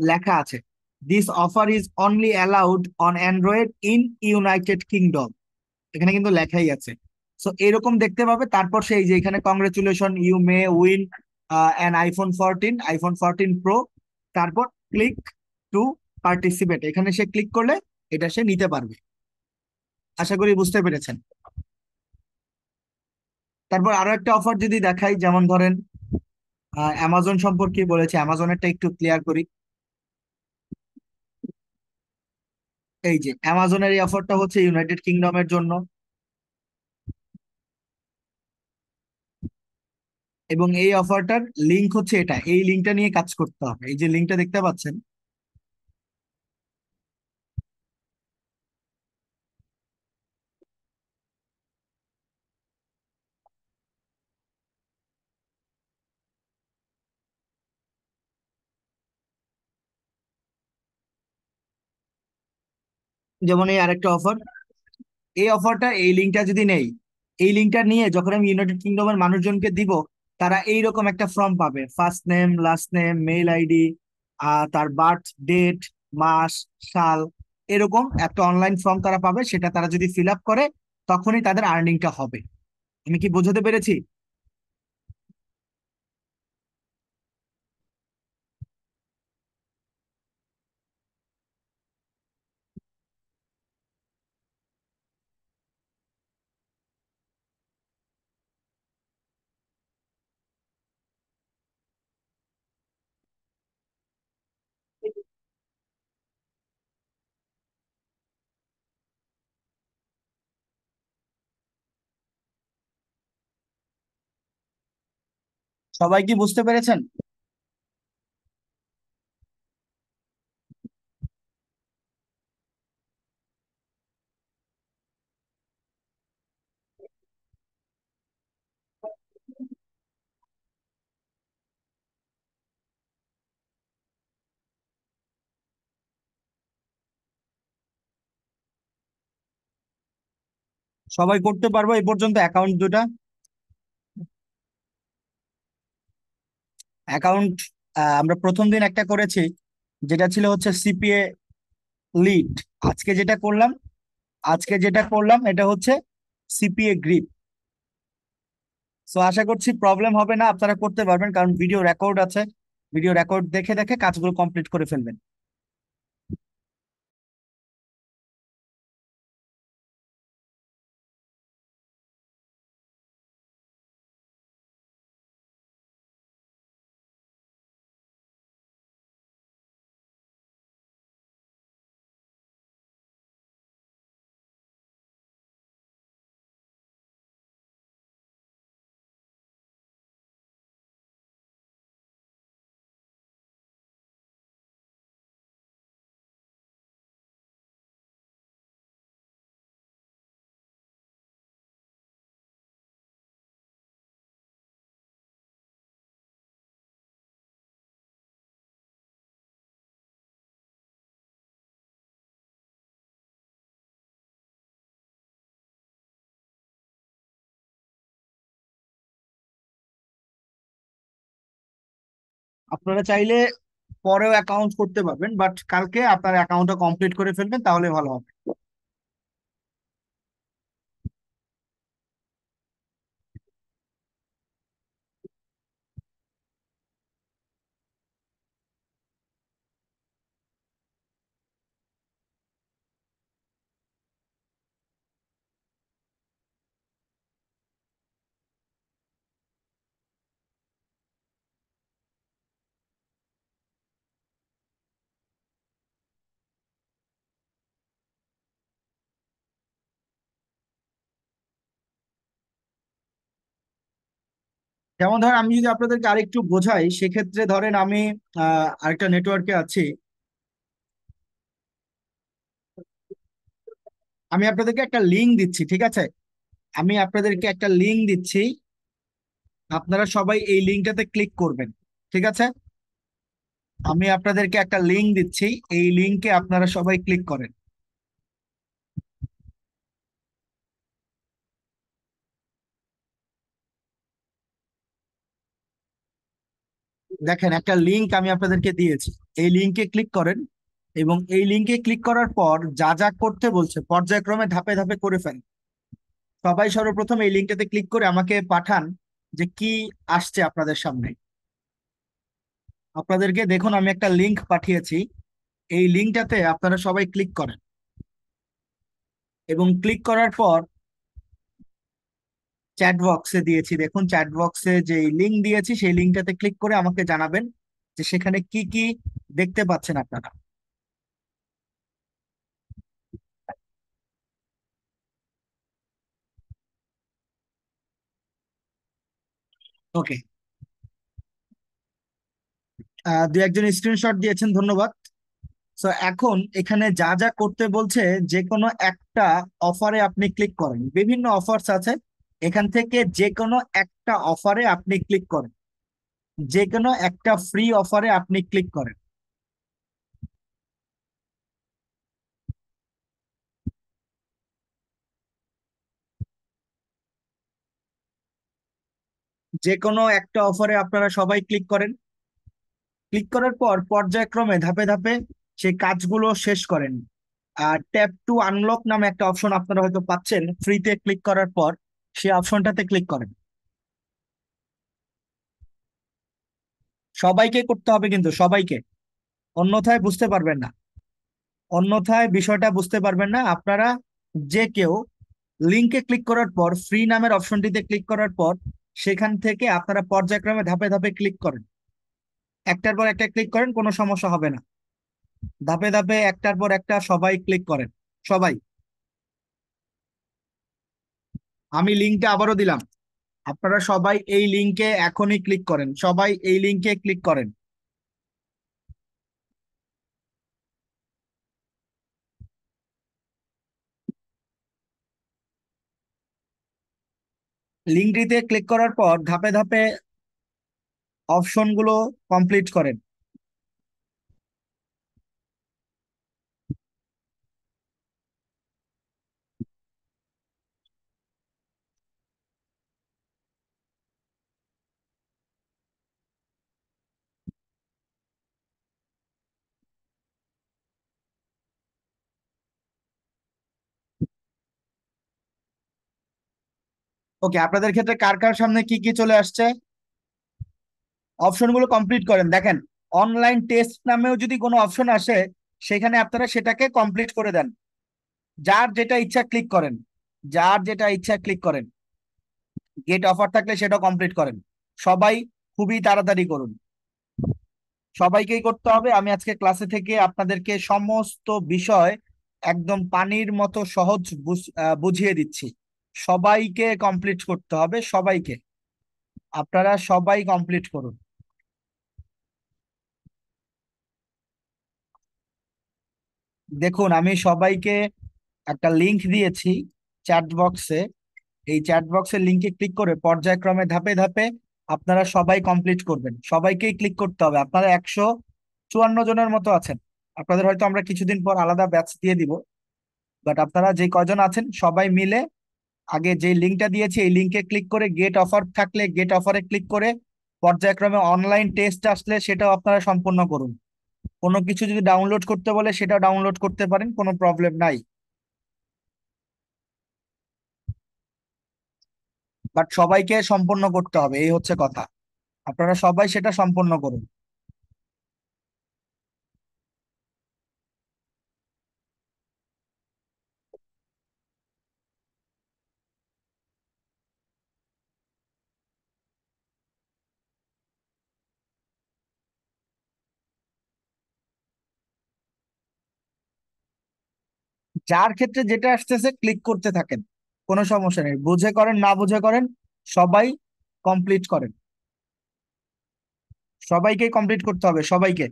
লেখা আছে, this offer is only allowed on Android in United kingdom, এখানে কিন্তু লেখাই আছে। সো এরকম দেখতে পাবে, তারপর সেই যে এখানে congratulation you may win an iPhone 14 pro, তারপর ক্লিক টু পার্টিসিপেট, এখানে সে ক্লিক করলে এটা সে নিতে পারবে। আশা করি বুঝতে পেরেছেন। তারপর আরো একটা অফার যদি দেখাই, যেমন ধরেন অ্যামাজন সম্পর্কে বলেছে, অ্যামাজনেরটা একটু ক্লিয়ার করি। এই যে অ্যামাজনের এই অফারটা হচ্ছে ইউনাইটেড কিংডমের জন্য, এবং এই অফারটার লিংক হচ্ছে এটা, এই লিঙ্কটা নিয়ে কাজ করতে হবে। এই যে লিঙ্কটা দেখতে পাচ্ছেন, যেমন এই আরেকটা অফার, এই অফারটা এই লিঙ্কটা যদি নেই, এই লিঙ্কটা নিয়ে যখন আমি ইউনাইটেড কিংডমের মানুষজনকে দিব, তারা এইরকম একটা ফর্ম পাবে, first name, last name, mail ID, তার বার্থ ডেট, মাস, সাল, এরকম একটা অনলাইন ফর্ম তারা পাবে। সেটা তারা যদি ফিল আপ করে তখনই তাদের আর্নিংটা হবে। আমি কি বোঝাতে পেরেছি? সবাই কি বুঝতে পেরেছেন? সবাই করতে পারবো এই পর্যন্ত অ্যাকাউন্ট দুটা? অ্যাকাউন্ট আমরা প্রথম দিন একটা করেছি, যেটা ছিল হচ্ছে সিপিএ লিড। আজকে যেটা করলাম আজকে যেটা করলাম এটা হচ্ছে সিপিএ গ্রিপ। সো আশা করছি প্রবলেম হবে না, আপনারা করতে পারবেন, কারণ ভিডিও রেকর্ড আছে। ভিডিও রেকর্ড দেখে দেখে কাজগুলো কমপ্লিট করে ফেলবেন। আপনারা চাইলে পরেও অ্যাকাউন্ট করতে পারবেন, বাট কালকে আপনার অ্যাকাউন্টটা কমপ্লিট করে ফেলবেন, তাহলে ভালো হবে। যেমন ধরেন আমি যদি আপনাদেরকে আরেকটু বোঝাই, সেক্ষেত্রে ধরেন আমি আরেকটা নেটওয়ার্কে আছি, আমি আপনাদেরকে একটা লিঙ্ক দিচ্ছি, ঠিক আছে? আমি আপনাদেরকে একটা লিঙ্ক দিচ্ছি, আপনারা সবাই এই লিঙ্কটাতে ক্লিক করবেন, ঠিক আছে? আমি আপনাদেরকে একটা লিংক দিচ্ছি, এই লিংকে আপনারা সবাই ক্লিক করেন। দেখেন একটা লিংক আমি আপনাদেরকে দিয়েছি, এই লিংকে ক্লিক করেন এবং এই লিংকে ক্লিক করার পর যা যা করতে বলছে পর্যায়ক্রমে ধাপে ধাপে করে ফেলেন। সবাই সর্বপ্রথম এই লিংকটাতে ক্লিক করে আমাকে পাঠান যে কি আসছে আপনাদের সামনে। আপনাদেরকে দেখুন আমি একটা লিংক পাঠিয়েছি, এই লিংকটাতে আপনারা সবাই ক্লিক করেন এবং ক্লিক করার পর চ্যাট বক্সে দিয়েছি, দেখুন চ্যাট বক্সে যে লিংক দিয়েছি সেই লিংকটাতে ক্লিক করে আমাকে জানাবেন যে সেখানে কি কি দেখতে পাচ্ছেন আপনারা। ওকে, দু একজন স্ক্রিনশট দিয়েছেন, ধন্যবাদ। তো এখন এখানে যা যা করতে বলছে, যে কোনো একটা অফারে আপনি ক্লিক করেন, বিভিন্ন অফার্স আছে, এখান থেকে যে কোনো একটা অফারে আপনি ক্লিক করেন, যে কোনো একটা ফ্রি অফারে আপনি ক্লিক করেন। যে কোনো একটা অফারে আপনারা সবাই ক্লিক করেন, ক্লিক করার পর পর্যায়ক্রমে ধাপে ধাপে সেই কাজগুলো শেষ করেন। আর ট্যাপ টু আনলক নামে একটা অপশন আপনারা হয়তো পাচ্ছেন ফ্রিতে, ক্লিক করার পর সেই অপশনটাতে ক্লিক করেন। সবাইকে করতে হবে কিন্তু, সবাইকে, অন্যথায় বুঝতে পারবেন না, অন্যথায় বিষয়টা বুঝতে পারবেন না আপনারা। যে কেউ লিংকে ক্লিক করার পর ফ্রি নামের অপশনটিতে ক্লিক করার পর সেখান থেকে আপনারা পর্যায়ক্রমে ধাপে ধাপে ক্লিক করেন, একটার পর একটা ক্লিক করেন, কোনো সমস্যা হবে না। ধাপে ধাপে একটার পর একটা সবাই ক্লিক করেন, সবাই। আমি লিংকটা আবারও দিলাম, আপনারা সবাই এই লিংকে এখনই ক্লিক করেন, সবাই এই লিংকে ক্লিক করেন। লিংকটিতে ক্লিক করার পর ধাপে ধাপে অপশনগুলো কমপ্লিট করেন। ওকে, আপনাদের ক্ষেত্রে কার কার সামনে কি কি চলে আসছে? অপশনগুলো কমপ্লিট করেন। দেখেন, অনলাইন টেস্ট নামেও যদি কোনো অপশন আসে সেখানে আপনারা সেটাকে কমপ্লিট করে দেন। যার যেটা ইচ্ছা ক্লিক করেন, যার যেটা ইচ্ছা ক্লিক করেন। গেট অফার থাকলে সেটাও কমপ্লিট করেন। সবাই খুবই তাড়াতাড়ি করুন, সবাইকেই করতে হবে। আমি আজকে ক্লাসে থেকে আপনাদেরকে সমস্ত বিষয় একদম পানির মতো সহজ বুঝিয়ে দিচ্ছি। সবাইকে কমপ্লিট করতে হবে, সবাইকে। আপনারা সবাই কমপ্লিট করুন। দেখুন আমি সবাইকে একটা লিংক দিয়েছি চ্যাট বক্সে, এই চ্যাট বক্সের লিংকে ক্লিক করে পর্যায়ক্রমে ধাপে ধাপে আপনারা সবাই কমপ্লিট করবেন, সবাইকেই ক্লিক করতে হবে। আপনারা 154 জনের মতো আছেন, আপনাদের হয়তো আমরা কিছুদিন পর আলাদা ব্যাচ দিয়ে দিব, বাট আপনারা যে কয়জন আছেন সবাই মিলে আগে যে লিংকটা দিয়েছি এই লিংকে ক্লিক করে গেট অফার থাকলে গেট অফারে ক্লিক করে পর্যায়ক্রমে অনলাইন টেস্ট আসলে সেটাও আপনারা সম্পূর্ণ করুন। কোনো কিছু যদি ডাউনলোড করতে বলে সেটাও ডাউনলোড করতে পারেন, কোনো প্রবলেম নাই। বাট সবাইকে সম্পন্ন করতে হবে, এই হচ্ছে কথা। আপনারা সবাই সেটা সম্পন্ন করুন। যার ক্ষেত্রে যেটা আসতেছে ক্লিক করতে থাকেন, কোনো সমস্যা নেই, বুঝে করেন না বুঝে করেন, সবাই কমপ্লিট করেন। সবাইকে কমপ্লিট করতে হবে, সবাইকে।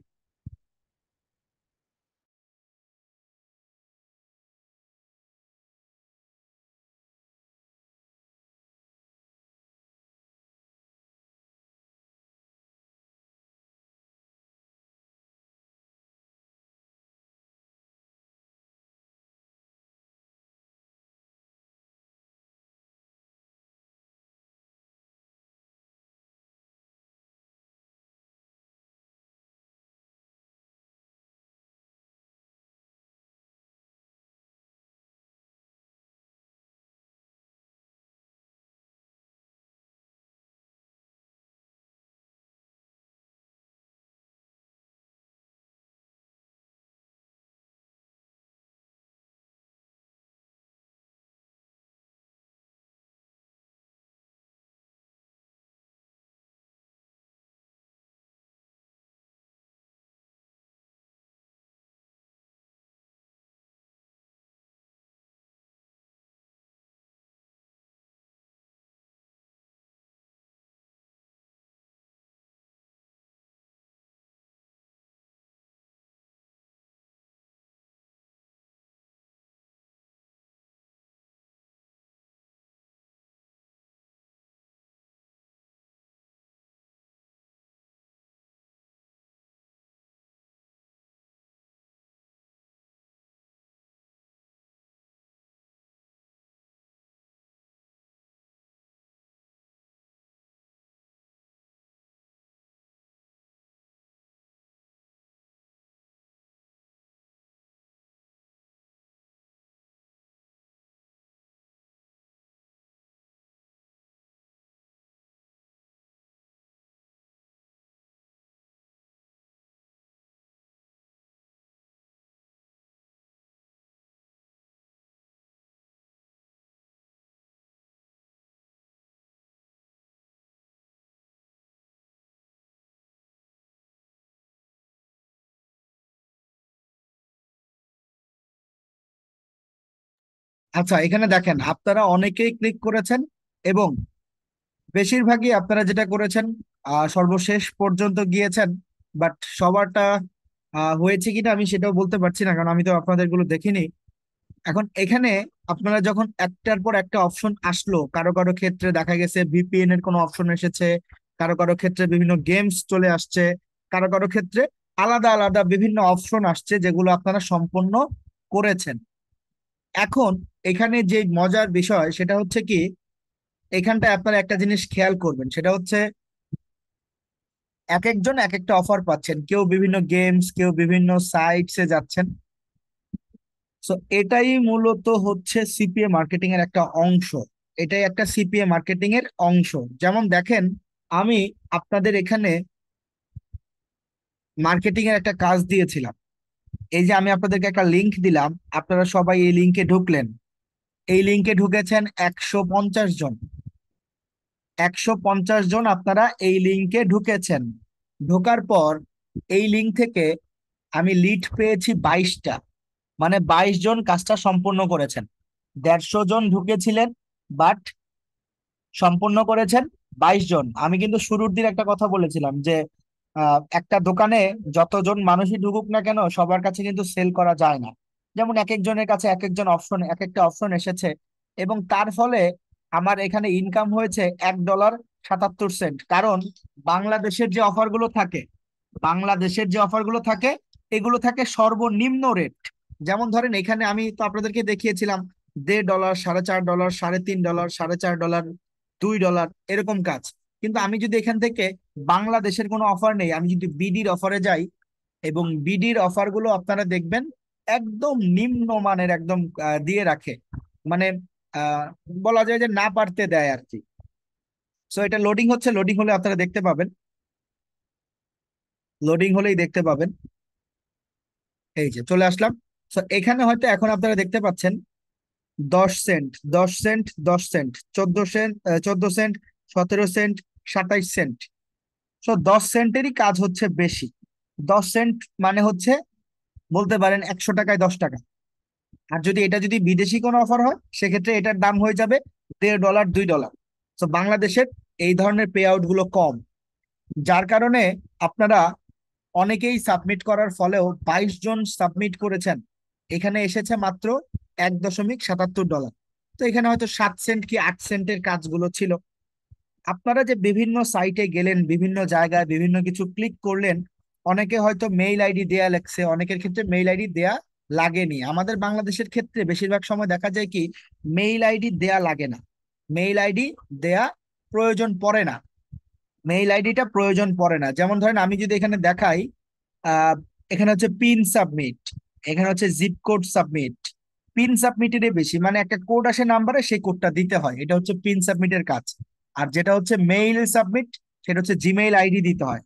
আচ্ছা, এখানে দেখেন আপনারা অনেকেই ক্লিক করেছেন এবং বেশিরভাগই আপনারা যেটা করেছেন সর্বশেষ পর্যন্ত গিয়েছেন, বাট সবারটা হয়েছে কিনা আমি সেটাও বলতে পারছি না, কারণ আমি তো আপনাদের গুলো দেখিনি। এখন এখানে আপনারা যখন একটার পর একটা অপশন আসলো, কারো কারো ক্ষেত্রে দেখা গেছে ভিপিএন এর কোনো অপশন এসেছে, কারো কারো ক্ষেত্রে বিভিন্ন গেমস চলে আসছে, কারো কারো ক্ষেত্রে আলাদা আলাদা বিভিন্ন অপশন আসছে যেগুলো আপনারা সম্পন্ন করেছেন। এখন এখানে যে মজার বিষয় সেটা হচ্ছে কি, এখানটায় আপনারা একটা জিনিস খেয়াল করবেন, সেটা হচ্ছে এক একজন এক একটা অফার পাচ্ছেন, কেউ বিভিন্ন গেমস, কেউ বিভিন্ন সাইটসে যাচ্ছেন। সো এটাই মূলত হচ্ছে সিপিএ মার্কেটিং এর একটা অংশ। এটাই একটা সিপিএ মার্কেটিং এর অংশ। যেমন দেখেন, আমি আপনাদের এখানে মার্কেটিং এর একটা কাজ দিয়েছিলাম। এই যে আমি আপনাদেরকে একটা লিংক দিলাম, আপনারা সবাই এই লিংকে ঢুকলেন। এই লিংকে ঢুকেছেন 150 জন। 150 জন আপনারা এই লিংকে ঢুকেছেন। ঢোকার পর এই লিংক থেকে আমি লিড পেয়েছি 22টা, মানে 22 জন কাজটা সম্পূর্ণ করেছেন। 150 জন ঢুকেছিলেন, বাট সম্পূর্ণ করেছেন 22 জন। আমি কিন্তু শুরুর দিন একটা কথা বলেছিলাম যে একটা দোকানে যতজন মানুষই ঢুকুক না কেন, সবার কাছে কিন্তু সেল করা যায় না। যেমন এক একজনের কাছে এক একজন অপশন, এক একটা অপশন এসেছে, এবং তার ফলে আমার এখানে ইনকাম হয়েছে $1.77। কারণ বাংলাদেশের যে অফারগুলো থাকে, বাংলাদেশের যে অফারগুলো থাকে, এগুলো থাকে সর্বনিম্ন রেট। যেমন ধরেন এখানে আমি তো আপনাদেরকে দেখিয়েছিলাম $1.50, $4.50, $3.50, $4.50, $2 এরকম কাজ। কিন্তু আমি যদি এখান থেকে বাংলাদেশের কোনো অফার নেই, আমি যদি বিডির অফারে যাই, এবং বিডির অফার গুলো আপনারা দেখবেন একদম নিম্নমানের, একদম দিয়ে রাখে, মানে আহ বলা যায় যে না পারতে দেয় আর কি। সো এটা লোডিং হচ্ছে, লোডিং হলে আপনারা দেখতে পাবেন, লোডিং হলেই দেখতে পাবেন। এই যে চলে আসলাম। তো এখানে হয়তো এখন আপনারা দেখতে পাচ্ছেন 10 cent, 10 cent, 10 cent, 14 cent, 14 cent, 17 cent, 27 cent. 10 সেন্টেরই কাজ হচ্ছে বেশি। 10 সেন্ট মানে হচ্ছে বলতে পারেন 100 টাকায় 10 টাকা। আর যদি এটা যদি বিদেশি কোনো অফার হয়, সেক্ষেত্রে এটার দাম হয়ে যাবে $1.50, $2। তো বাংলাদেশের এই ধরনের পে আউট গুলো কম, যার কারণে আপনারা অনেকেই সাবমিট করার ফলেও 22 জন সাবমিট করেছেন, এখানে এসেছে মাত্র $1.77। তো এখানে হয়তো 7 সেন্ট কি 8 সেন্টের কাজগুলো ছিল। আপনারা যে বিভিন্ন সাইটে গেলেন, বিভিন্ন জায়গায় বিভিন্ন কিছু ক্লিক করলেন, অনেকে হয়তো মেইল আইডি দেয়া লাগছে, অনেকের ক্ষেত্রে মেইল আইডি দেয়া লাগেনি। আমাদের বাংলাদেশের ক্ষেত্রে বেশিরভাগ সময় দেখা যায় কি, মেইল আইডি দেয়া লাগে না, মেইল আইডি দেয়া প্রয়োজন পড়ে না, মেইল আইডিটা প্রয়োজন পড়ে না। যেমন ধরেন আমি যদি এখানে দেখাই, আহ এখানে হচ্ছে পিন সাবমিট, এখানে হচ্ছে জিপ কোড সাবমিট। পিন সাবমিটের বেশি, মানে একটা কোড আসে নাম্বারে, সেই কোডটা দিতে হয়, এটা হচ্ছে পিন সাবমিটের কাজ। আর যেটা হচ্ছে মেইল সাবমিট, সেটা হচ্ছে জিমেইল আইডি দিতে হয়।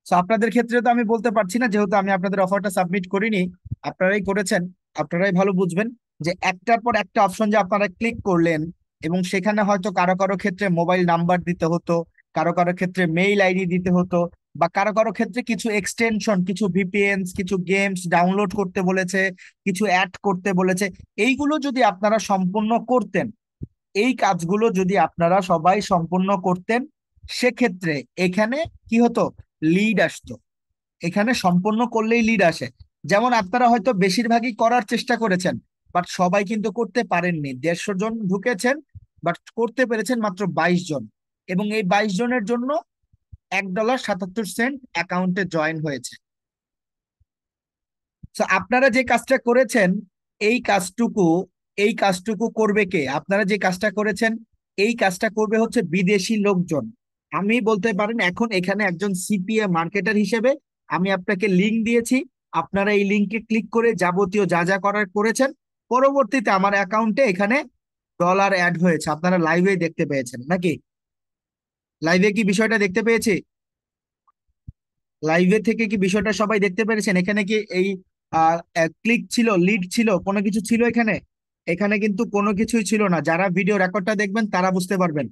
তো আপনাদের ক্ষেত্রে তো আমি বলতে পারছি না, যেহেতু আমি আপনাদের অফারটা সাবমিট করিনি, আপনারাই করেছেন, আপনারাই ভালো বুঝবেন যে একটার পর একটা অপশন যে আপনারা ক্লিক করলেন, এবং সেখানে হয়তো কারো কারো ক্ষেত্রে মোবাইল নাম্বার দিতে হতো, কারো কারো ক্ষেত্রে মেইল আইডি দিতে হতো, বা কারো কারো ক্ষেত্রে কিছু এক্সটেনশন, কিছু ভিপিএনস, কিছু গেমস ডাউনলোড করতে বলেছে, কিছু অ্যাড করতে বলেছে। এইগুলো যদি আপনারা সম্পূর্ণ করতেন, এই কাজগুলো যদি আপনারা সবাই সম্পূর্ণ করতেন, সেক্ষেত্রে এখানে কি হতো, লিড আসতো। এখানে সম্পূর্ণ করলেই লিড আসে। যেমন আপনারা হয়তো বেশিরভাগই করার চেষ্টা করেছেন, বাট সবাই কিন্তু করতে পারেননি। 150 জন ঢুকেছেন, বাট করতে পেরেছেন মাত্র 22 জন, এবং এই 22 জনের জন্য $1.77 অ্যাকাউন্টে জয়েন হয়েছে। তো আপনারা যে কাজটা করেছেন, এই কাজটুকু এই কাজটুকু করবে কে? আপনারা যে কাজটা করেছেন, এই কাজটা করবে হচ্ছে বিদেশি লোকজন। আমি বলতে পারেন এখন এখানে একজন সিপিএ মার্কেটার হিসেবে আমি আপনাকে লিংক দিয়েছি, আপনারা এই লিংকে ক্লিক করে যাবতীয় যা যা করার করেছেন। পরবর্তীতে আমার অ্যাকাউন্টে এখানে ডলার অ্যাড হয়েছে, আপনারা লাইভে দেখতে পেয়েছেন নাকি? লাইভে কি বিষয়টা দেখতে পেয়েছি? লাইভে থেকে কি বিষয়টা সবাই দেখতে পেরেছেন? এখানে কি এই ক্লিক ছিল, লিড ছিল, কোনো কিছু ছিল এখানে? এখানে কিন্তু কোনো কিছুই ছিল না। যারা ভিডিও রেকর্ডটা দেখবেন তারা বুঝতে পারবেন,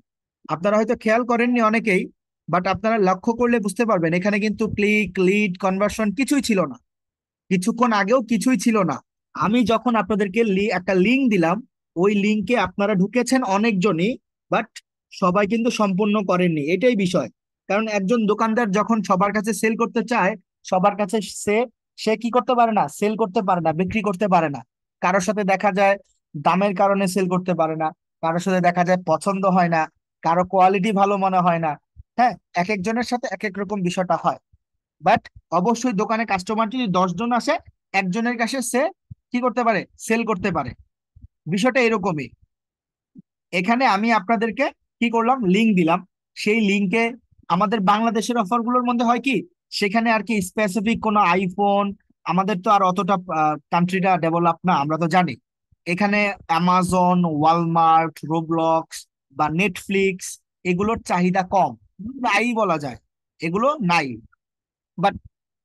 আপনারা হয়তো খেয়াল করেননি অনেকেই, বাট আপনারা লক্ষ্য করলে বুঝতে পারবেন এখানে কিন্তু ক্লিক, লিড, কনভার্সন কিছুই ছিল না। কিছুক্ষণ আগেও কিছুই ছিল না। আমি যখন আপনাদেরকে একটা লিংক দিলাম, ওই লিঙ্কে আপনারা ঢুকেছেন অনেকজনই, বাট সবাই কিন্তু সম্পূর্ণ করেননি, এটাই বিষয়। কারণ একজন দোকানদার যখন সবার কাছে সেল করতে চায়, সবার কাছে সে সে কি করতে পারে না, সেল করতে পারে না, বিক্রি করতে পারে না। কারোর সাথে দেখা যায় দামের কারণে সেল করতে পারে না, কারোর সাথে দেখা যায় পছন্দ হয় না, কারো কোয়ালিটি ভালো মনে হয় না। হ্যাঁ, এক একজনের সাথে এক এক রকম বিষয়টা হয়। বাট অবশ্যই দোকানে কাস্টমার যদি 10 জন আসে, একজনের কাছে সে কি করতে পারে, সেল করতে পারে। বিষয়টা এরকমই। এখানে আমি আপনাদেরকে কি করলাম, লিংক দিলাম। সেই লিংকে আমাদের বাংলাদেশের অফারগুলোর মধ্যে হয় কি, সেখানে আর কি স্পেসিফিক কোনো আইফোন, আমাদের তো আর অতটা কান্ট্রিটা ডেভেলপ না, আমরা তো জানি। এখানে অ্যামাজন, ওয়ালমার্ট, রোবলক্স বা নেটফ্লিক্স, এগুলোর চাহিদা কম, নাই বলা যায়, এগুলো নাই। বাট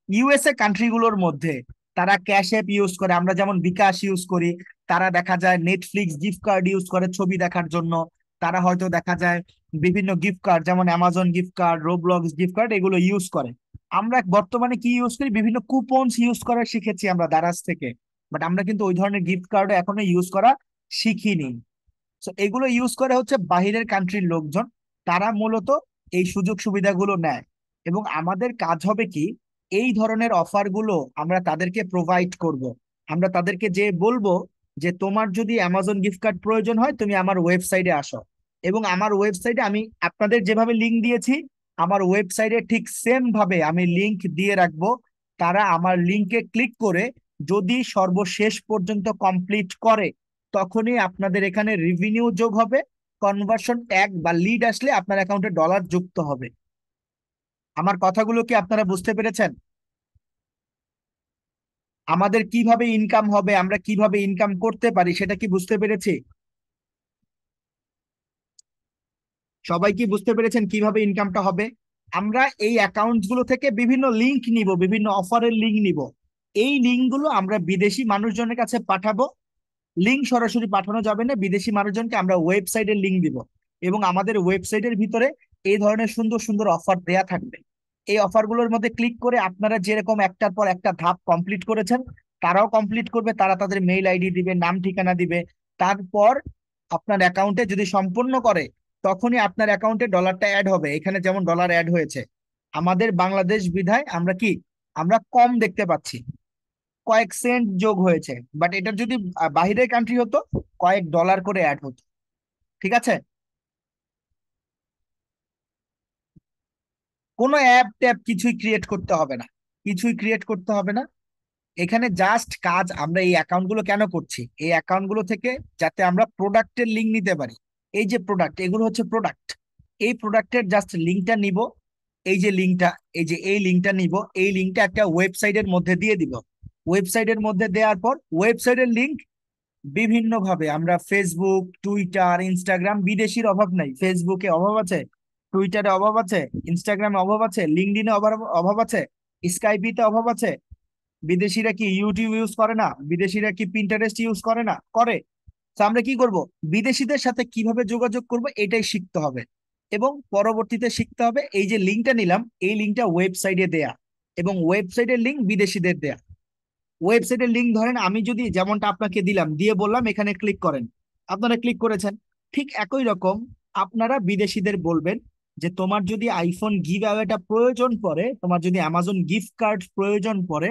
ইউএসএ কান্ট্রিগুলোর মধ্যে তারা ক্যাশ অ্যাপ ইউজ করে, আমরা যেমন বিকাশ ইউজ করি, তারা দেখা যায় নেটফ্লিক্স গিফট কার্ড ইউজ করে ছবি দেখার জন্য। তারা হয়তো দেখা যায় বিভিন্ন গিফট কার্ড, যেমন Amazon gift card, Roblox gift card, এগুলো ইউজ করে। আমরা বর্তমানে কি ইউজ করি, বিভিন্ন কুপনস ইউজ করা শিখেছি আমরা দারাজ থেকে। বাট আমরা কিন্তু ওই ধরনের গিফট কার্ড এখনো ইউজ করা শিখিনি। তো এগুলো ইউজ করে হচ্ছে বাহিরের কান্ট্রির লোকজন, তারা মূলত এই সুযোগ সুবিধাগুলো নেয়। এবং আমাদের কাজ হবে কি, এই ধরনের অফার গুলো আমরা তাদেরকে প্রোভাইড করব। আমরা তাদেরকে যে বলবো যে তোমার যদি অ্যামাজন গিফট কার্ড প্রয়োজন হয়, তুমি আমার ওয়েবসাইটে আসো। এবং আমার ওয়েবসাইটে আমি আপনাদের যেভাবে লিংক দিয়েছি, আমার ওয়েবসাইটে ঠিক সেম ভাবে আমি লিংক দিয়ে রাখবো। তারা আমার লিংকে ক্লিক করে যদি সর্বশেষ পর্যন্ত কমপ্লিট করে, তখনই আপনাদের এখানে রেভিনিউ যোগ হবে। কনভার্সন ট্যাগ বা লিড আসলে আপনার অ্যাকাউন্টে ডলার যুক্ত হবে। আমার কথাগুলো কি আপনারা বুঝতে পেরেছেন? আমাদের কিভাবে ইনকাম হবে, আমরা কিভাবে ইনকাম করতে পারি, সেটা কি বুঝতে পেরেছি? সবাই কি বুঝতে পেরেছেন কিভাবে ইনকামটা হবে? আমরা এই অ্যাকাউন্ট গুলো থেকে বিভিন্ন লিংক নিব, বিভিন্ন অফারের লিংক নিব। এই লিংক গুলো আমরা বিদেশি মানুষজনের কাছে পাঠাবো। লিংক সরাসরি পাঠানো যাবে না, বিদেশি মানুষজনকে আমরা ওয়েবসাইটের লিংক দিব। এবং আমাদের ওয়েবসাইটের ভিতরে এই ধরনের সুন্দর সুন্দর অফার দেয়া থাকবে। এই অফারগুলোর মধ্যে ক্লিক করে আপনারা যেরকম একটার পর একটা ধাপ কমপ্লিট করেছেন, তারাও কমপ্লিট করবে। তারা তাদের মেইল আইডি দিবে, নাম ঠিকানা দিবে। তারপর আপনার অ্যাকাউন্টে যদি সম্পূর্ণ করে, তখনই আপনার অ্যাকাউন্টে ডলারটা অ্যাড হবে। এখানে যেমন ডলার অ্যাড হয়েছে, আমাদের বাংলাদেশ বিধায় আমরা কি, আমরা কম দেখতে পাচ্ছি, কয়েক সেন্ট যোগ হয়েছে। বাট এটার যদি বাহিরের কান্ট্রি হতো, কয়েক ডলার করে অ্যাড হতো। ঠিক আছে? কোনো অ্যাপ ট্যাপ কিছুই ক্রিয়েট করতে হবে না, কিছুই ক্রিয়েট করতে হবে না। এখানে জাস্ট কাজ, আমরা এই অ্যাকাউন্ট গুলো কেন করছি, এই অ্যাকাউন্ট গুলো থেকে যাতে আমরা প্রোডাক্টের লিঙ্ক নিতে পারি। এই যে প্রোডাক্ট, এগুলো হচ্ছে প্রোডাক্ট। এই প্রোডাক্টের জাস্ট লিঙ্কটা নিব। এই যে লিঙ্কটা, এই যে এই লিঙ্কটা নিব, এই লিঙ্কটা একটা ওয়েবসাইটের মধ্যে দিয়ে দিব। ওয়েবসাইটের মধ্যে দেওয়ার পর ওয়েবসাইটের লিঙ্ক বিভিন্ন ভাবে আমরা ফেসবুক, টুইটার, ইনস্টাগ্রাম, বিদেশির অভাব নাই, ফেসবুকে অভাব আছে, টুইটারে অভাব আছে, ইনস্টাগ্রামে অভাব আছে, লিঙ্কডইনে অভাব অভাব আছে, স্কাইপিতে অভাব আছে। বিদেশিরা কি ইউটিউব ইউজ করে না? বিদেশিরা কি পিন্টারেস্ট ইউজ করে না? করে। তো আমরা কি করব, বিদেশিদের সাথে কিভাবে যোগাযোগ করব এটাই শিখতে হবে। এবং পরবর্তীতে শিখতে হবে, এই যে লিঙ্কটা নিলাম, এই লিঙ্কটা ওয়েবসাইটে দেয়া, এবং ওয়েবসাইটের লিঙ্ক বিদেশিদের দেয়া। ওয়েবসাইটের লিঙ্ক ধরেন আমি যদি যেমনটা আপনাকে দিলাম, দিয়ে বললাম এখানে ক্লিক করেন, আপনারা ক্লিক করেছেন। ঠিক একই রকম আপনারা বিদেশিদের বলবেন যে তোমার যদি আইফোন গিভ অ্যাওয়েটা প্রয়োজন পড়ে, তোমার যদি অ্যামাজন গিফট কার্ড প্রয়োজন পড়ে,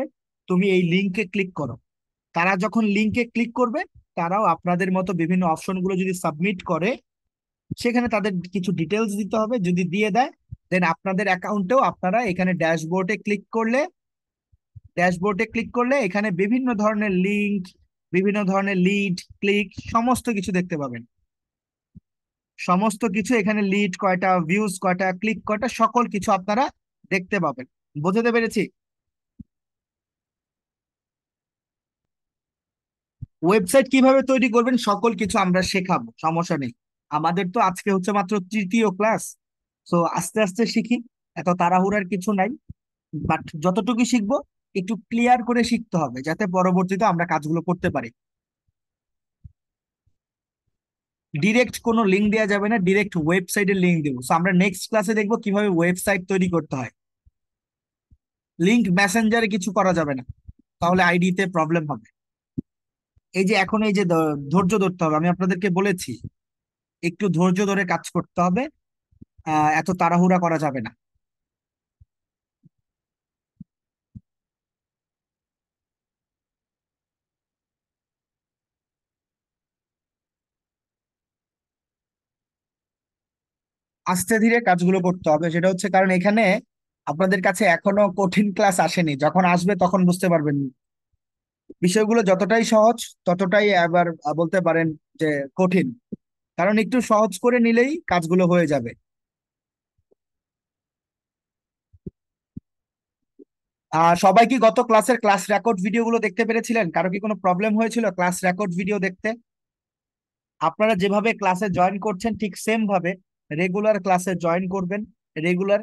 তুমি এই লিঙ্কে ক্লিক করো। তারা যখন লিঙ্কে ক্লিক করবে, তারাও আপনাদের মতো বিভিন্ন অপশনগুলো যদি সাবমিট করে, সেখানে তাদের কিছু ডিটেলস দিতে হবে, যদি দিয়ে দেয়, দেন আপনাদের অ্যাকাউন্টেও আপনারা এখানে ড্যাশবোর্ডে ক্লিক করলে এখানে বিভিন্ন ধরনের লিংক, বিভিন্ন ধরনের লিড, ক্লিক, সমস্ত কিছু দেখতে পাবেন। সমস্ত কিছু এখানে, লিড কয়টা, ভিউজ কয়টা, ক্লিক কয়টা, সকল কিছু আপনারা দেখতে পাবেন। বোঝাতে পেরেছি? ওয়েবসাইট কিভাবে তৈরি করবেন সকল কিছু আমরা শেখাবো, সমস্যা নেই। আমাদের তো আজকে হচ্ছে মাত্র তৃতীয় ক্লাস। তো আস্তে আস্তে শিখি, এত তাড়াহুড়ার কিছু নাই। বাট যতটুকু শিখবো, একটু ক্লিয়ার করে শিখতে হবে, যাতে পরবর্তীতে আমরা কাজগুলো করতে পারি। ডিরেক্ট কোনো লিঙ্ক দেওয়া যাবে না, ডিরেক্ট ওয়েবসাইটের লিঙ্ক দেবো। তো আমরা নেক্সট ক্লাসে দেখবো কিভাবে ওয়েবসাইট তৈরি করতে হয়। লিঙ্ক মেসেঞ্জারে কিছু করা যাবে না, তাহলে আইডিতে প্রবলেম হবে। এই যে এখন এই যে ধৈর্য ধরতে হবে, আমি আপনাদেরকে বলেছি একটু ধৈর্য ধরে কাজ করতে হবে, এত তাড়াহুড়া করা যাবে না। আস্তে ধীরে কাজগুলো করতে হবে, সেটা হচ্ছে কারণ এখানে আপনাদের কাছে এখনো কঠিন ক্লাস আসেনি, যখন আসবে তখন বুঝতে পারবেন বিষয়গুলো যতটাই সহজ ততটাই আবার বলতে পারেন যে কঠিন, কারণ একটু সহজ করে নিলেই কাজগুলো হয়ে যাবে। সবাই কি গত ক্লাসের ক্লাস রেকর্ড ভিডিওগুলো দেখতে পেরেছিলেন? কারো কি কোনো প্রবলেম হয়েছিল ক্লাস রেকর্ড ভিডিও দেখতে? আপনারা যেভাবে ক্লাসে জয়েন করছেন ঠিক সেম ভাবে রেগুলার ক্লাসে জয়েন করবেন, রেগুলার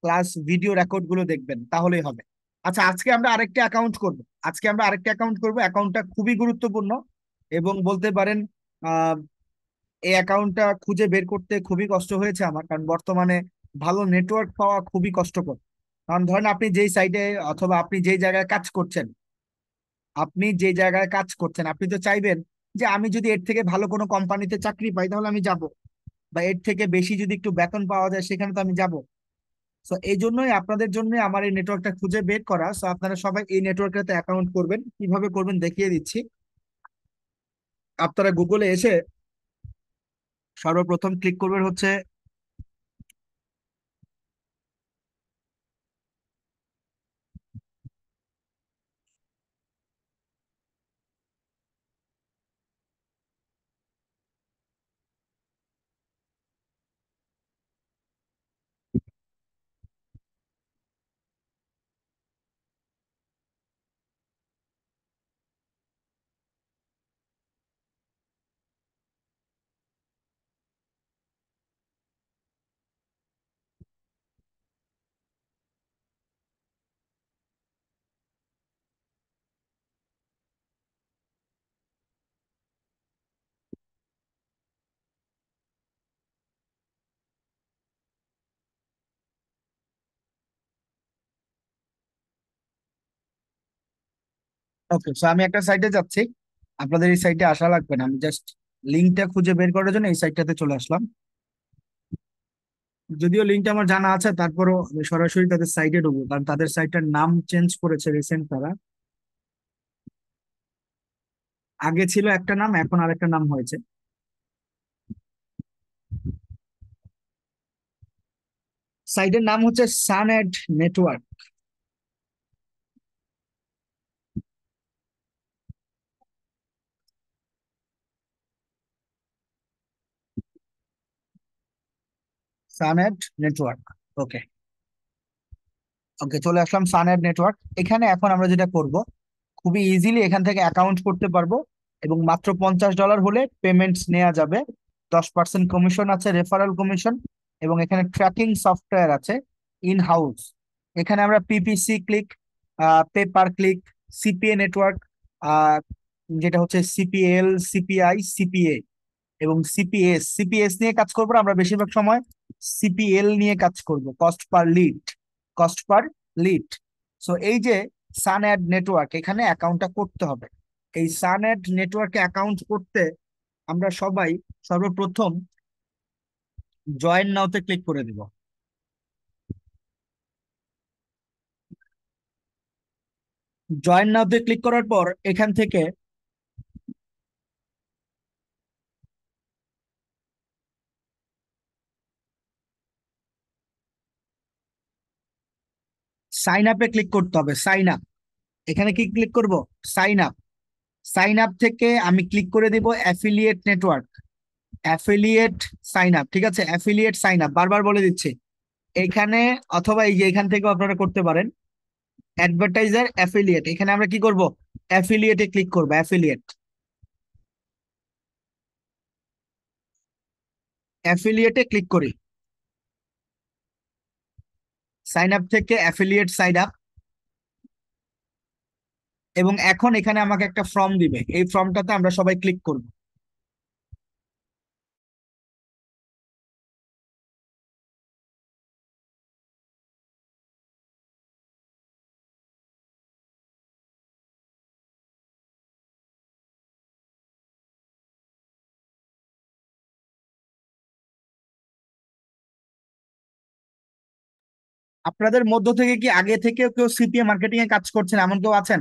ক্লাস ভিডিও রেকর্ড গুলো দেখবেন, তাহলেই হবে। আচ্ছা, আজকে আমরা আরেকটা অ্যাকাউন্ট করব। আজকে আমরা আরেকটা অ্যাকাউন্ট করব, অ্যাকাউন্টটা খুবই গুরুত্বপূর্ণ এবং বলতে পারেন আহ এই অ্যাকাউন্টটা খুঁজে বের করতে খুবই কষ্ট হয়েছে আমার, কারণ বর্তমানে ভালো নেটওয়ার্ক পাওয়া খুবই কষ্টকর। কারণ ধরেন আপনি যেই সাইটে অথবা আপনি যেই জায়গায় কাজ করছেন, আপনি তো চাইবেন যে আমি যদি এর থেকে ভালো কোনো কোম্পানিতে চাকরি পাই তাহলে আমি যাব, বা এর থেকে বেশি যদি একটু বেতন পাওয়া যায় সেখানে তো আমি যাব। সো এই জন্যই আপনাদের জন্য আমার এই নেটওয়ার্কটা খুঁজে বের করা। সো আপনারা সবাই এই নেটওয়ার্কটাতে অ্যাকাউন্ট করবেন, কিভাবে করবেন দেখিয়ে দিচ্ছি। আপনারা গুগলে এসে সর্বপ্রথম ক্লিক করবেন হচ্ছে, ওকে, সো আমি একটা সাইটে যাচ্ছি, আপনাদের এই সাইটে আসা লাগবে না, আমি জাস্ট লিঙ্কটা খুঁজে বের করার জন্য এই সাইটটাতে চলে আসলাম। যদিও লিঙ্কটা আমার জানা আছে, তারপরও আমি সরাসরি তাদের সাইটে ঢুকবো, কারণ তাদের সাইটটার নাম চেঞ্জ করেছে রিসেন্ট তারা। আগে ছিল একটা নাম, এখন আরেকটা নাম হয়েছে। সাইটের নাম হচ্ছে সানএড নেটওয়ার্ক। সানএড নেটওয়ার্ক। ওকে, ওকে, চলে আসলাম সানএড নেটওয়ার্ক। এখানে এখন আমরা যেটা করব, খুবই ইজিলি এখান থেকে অ্যাকাউন্ট করতে পারবো, এবং মাত্র $50 হলে পেমেন্টস নেওয়া যাবে। 10% কমিশন আছে, রেফারেল কমিশন, এবং এখানে ট্র্যাকিং সফটওয়্যার আছে ইন হাউস। এখানে আমরা PPC click, pay per click, CPA network, যেটা হচ্ছে সিপিএল, সিপিআই, সিপিএ এবং সিপিএস নিয়ে কাজ করবো না, আমরা বেশিরভাগ সময় সিপিএল নিয়ে কাজ করব, কস্ট পার লিড। সো এই যে সান অ্যাড নেটওয়ার্ক, এখানে অ্যাকাউন্টটা করতে হবে। এই সান অ্যাড নেটওয়ার্কে অ্যাকাউন্ট করতে আমরা সবাই সর্বপ্রথম জয়েন নাওতে ক্লিক করে দিব। জয়েন নাওতে ক্লিক করার পর এখান থেকে সাইন আপে ক্লিক করতে হবে, সাইন আপ। এখানে কি ক্লিক করব? Sign up. সাইন আপ থেকে আমি ক্লিক করে দিব affiliate network, affiliate sign up. ঠিক আছে, অ্যাফিলিয়েট সাইন আপ, বারবার বলে দিচ্ছি এখানে, অথবা এই যে এখান থেকেও আপনারা করতে পারেন। অ্যাডভার্টাইজার অ্যাফিলিয়েট, এখানে আমরা কি করব? অ্যাফিলিয়েটে ক্লিক করব, অ্যাফিলিয়েট। অ্যাফিলিয়েটে ক্লিক করি, সাইন আপ থেকে অ্যাফিলিয়েট সাইন আপ। এবং এখন এখানে আমাকে একটা ফর্ম দিবে, এই ফর্মটাতে আমরা সবাই ক্লিক করব। আপনাদের মধ্য থেকে কি আগে থেকে কেউ সিপিএ মার্কেটিং এ কাজ করছেন এমন কেউ আছেন?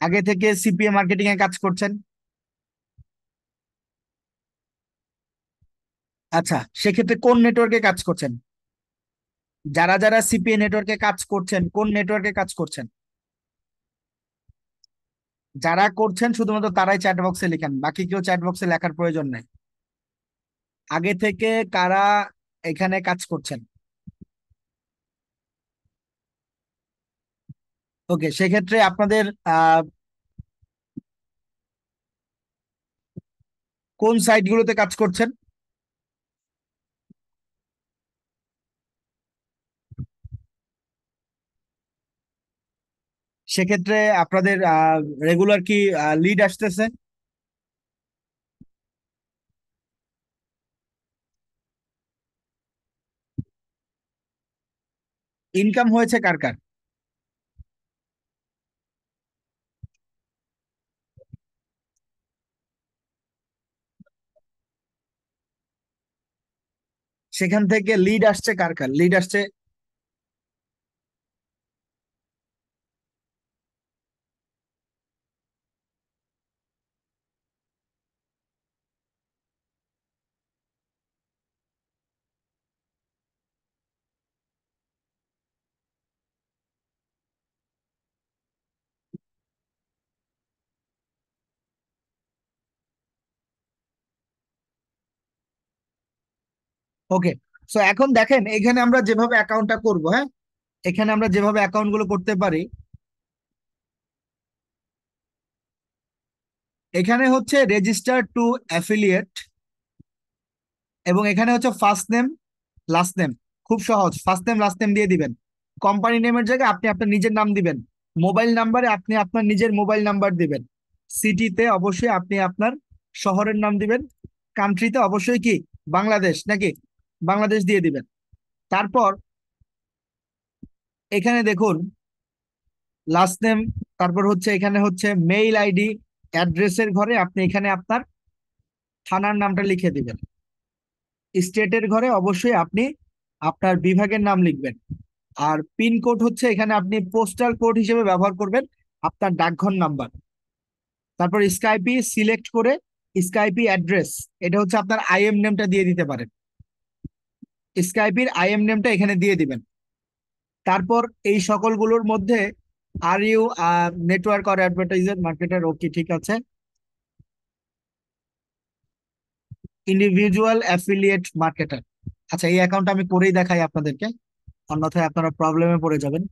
আগে থেকে সিপিএ মার্কেটিং এ কাজ করছেন? আচ্ছা, সেক্ষেত্রে কোন নেটওয়ার্কে কাজ করছেন? যারা যারা সিপিএ নেটওয়ার্কে কাজ করছেন কোন নেটওয়ার্কে কাজ করছেন? যারা করছেন শুধুমাত্র তারাই চ্যাট বক্সে লিখেন, বাকি কেউ চ্যাট বক্সে লেখার প্রয়োজন নেই। আগে থেকে কারা এখানে কাজ করছেন? ওকে, সেক্ষেত্রে আপনাদের কোন সাইটগুলোতে কাজ করছেন? সেক্ষেত্রে আপনাদের রেগুলার কি লিড আসতেছে? ইনকাম হয়েছে কার কার? সেখান থেকে লিড আসছে কার কার? লিড আসছে। ওকে, সো এখন দেখেন এখানে আমরা যেভাবে অ্যাকাউন্টটা করব, হ্যাঁ, এখানে আমরা যেভাবে অ্যাকাউন্ট গুলো করতে পারি, এখানে হচ্ছে রেজিস্টার টু অ্যাফিলিয়েট, এবং এখানে হচ্ছে ফার্স্ট নেম লাস্ট নেম। খুব সহজ, ফার্স্ট নেম লাস্ট নেম দিয়ে দিবেন। কোম্পানি নেমের জায়গায় আপনি আপনার নিজের নাম দিবেন। মোবাইল নাম্বারে আপনি আপনার নিজের মোবাইল নাম্বার দিবেন। সিটিতে অবশ্যই আপনি আপনার শহরের নাম দিবেন। কান্ট্রিতে অবশ্যই কি বাংলাদেশ নাকি, বাংলাদেশ দিয়ে দিবেন। তারপর এখানে দেখুন লাস্ট নেম, তারপর হচ্ছে এখানে হচ্ছে মেইল আইডি, অ্যাড্রেসের ঘরে আপনি এখানে আপনার থানার নামটা লিখে দিবেন। স্টেটের ঘরে অবশ্যই আপনি আপনার বিভাগের নাম লিখবেন। আর পিন কোড হচ্ছে এখানে আপনি পোস্টাল কোড হিসেবে ব্যবহার করবেন আপনার ডাকঘর নাম্বার। তারপর স্কাইপি সিলেক্ট করে স্কাইপি অ্যাড্রেস, এটা হচ্ছে আপনার আইএম নেমটা দিয়ে দিতে পারেন। স্কাইপির আইএম নেমটা এখানে দিয়ে দিবেন। তারপর এই সকলগুলোর মধ্যে আর ইউ নেটওয়ার্ক আর অ্যাডভার্টাইজার মার্কেটার, ওকে ঠিক আছে। ইন্ডিভিজুয়াল অ্যাফিলিয়েট মার্কেটার, আচ্ছা এই অ্যাকাউন্ট আমি করেই দেখাই আপনাদেরকে, অন্যথায় আপনারা প্রবলেমে পড়ে যাবেন।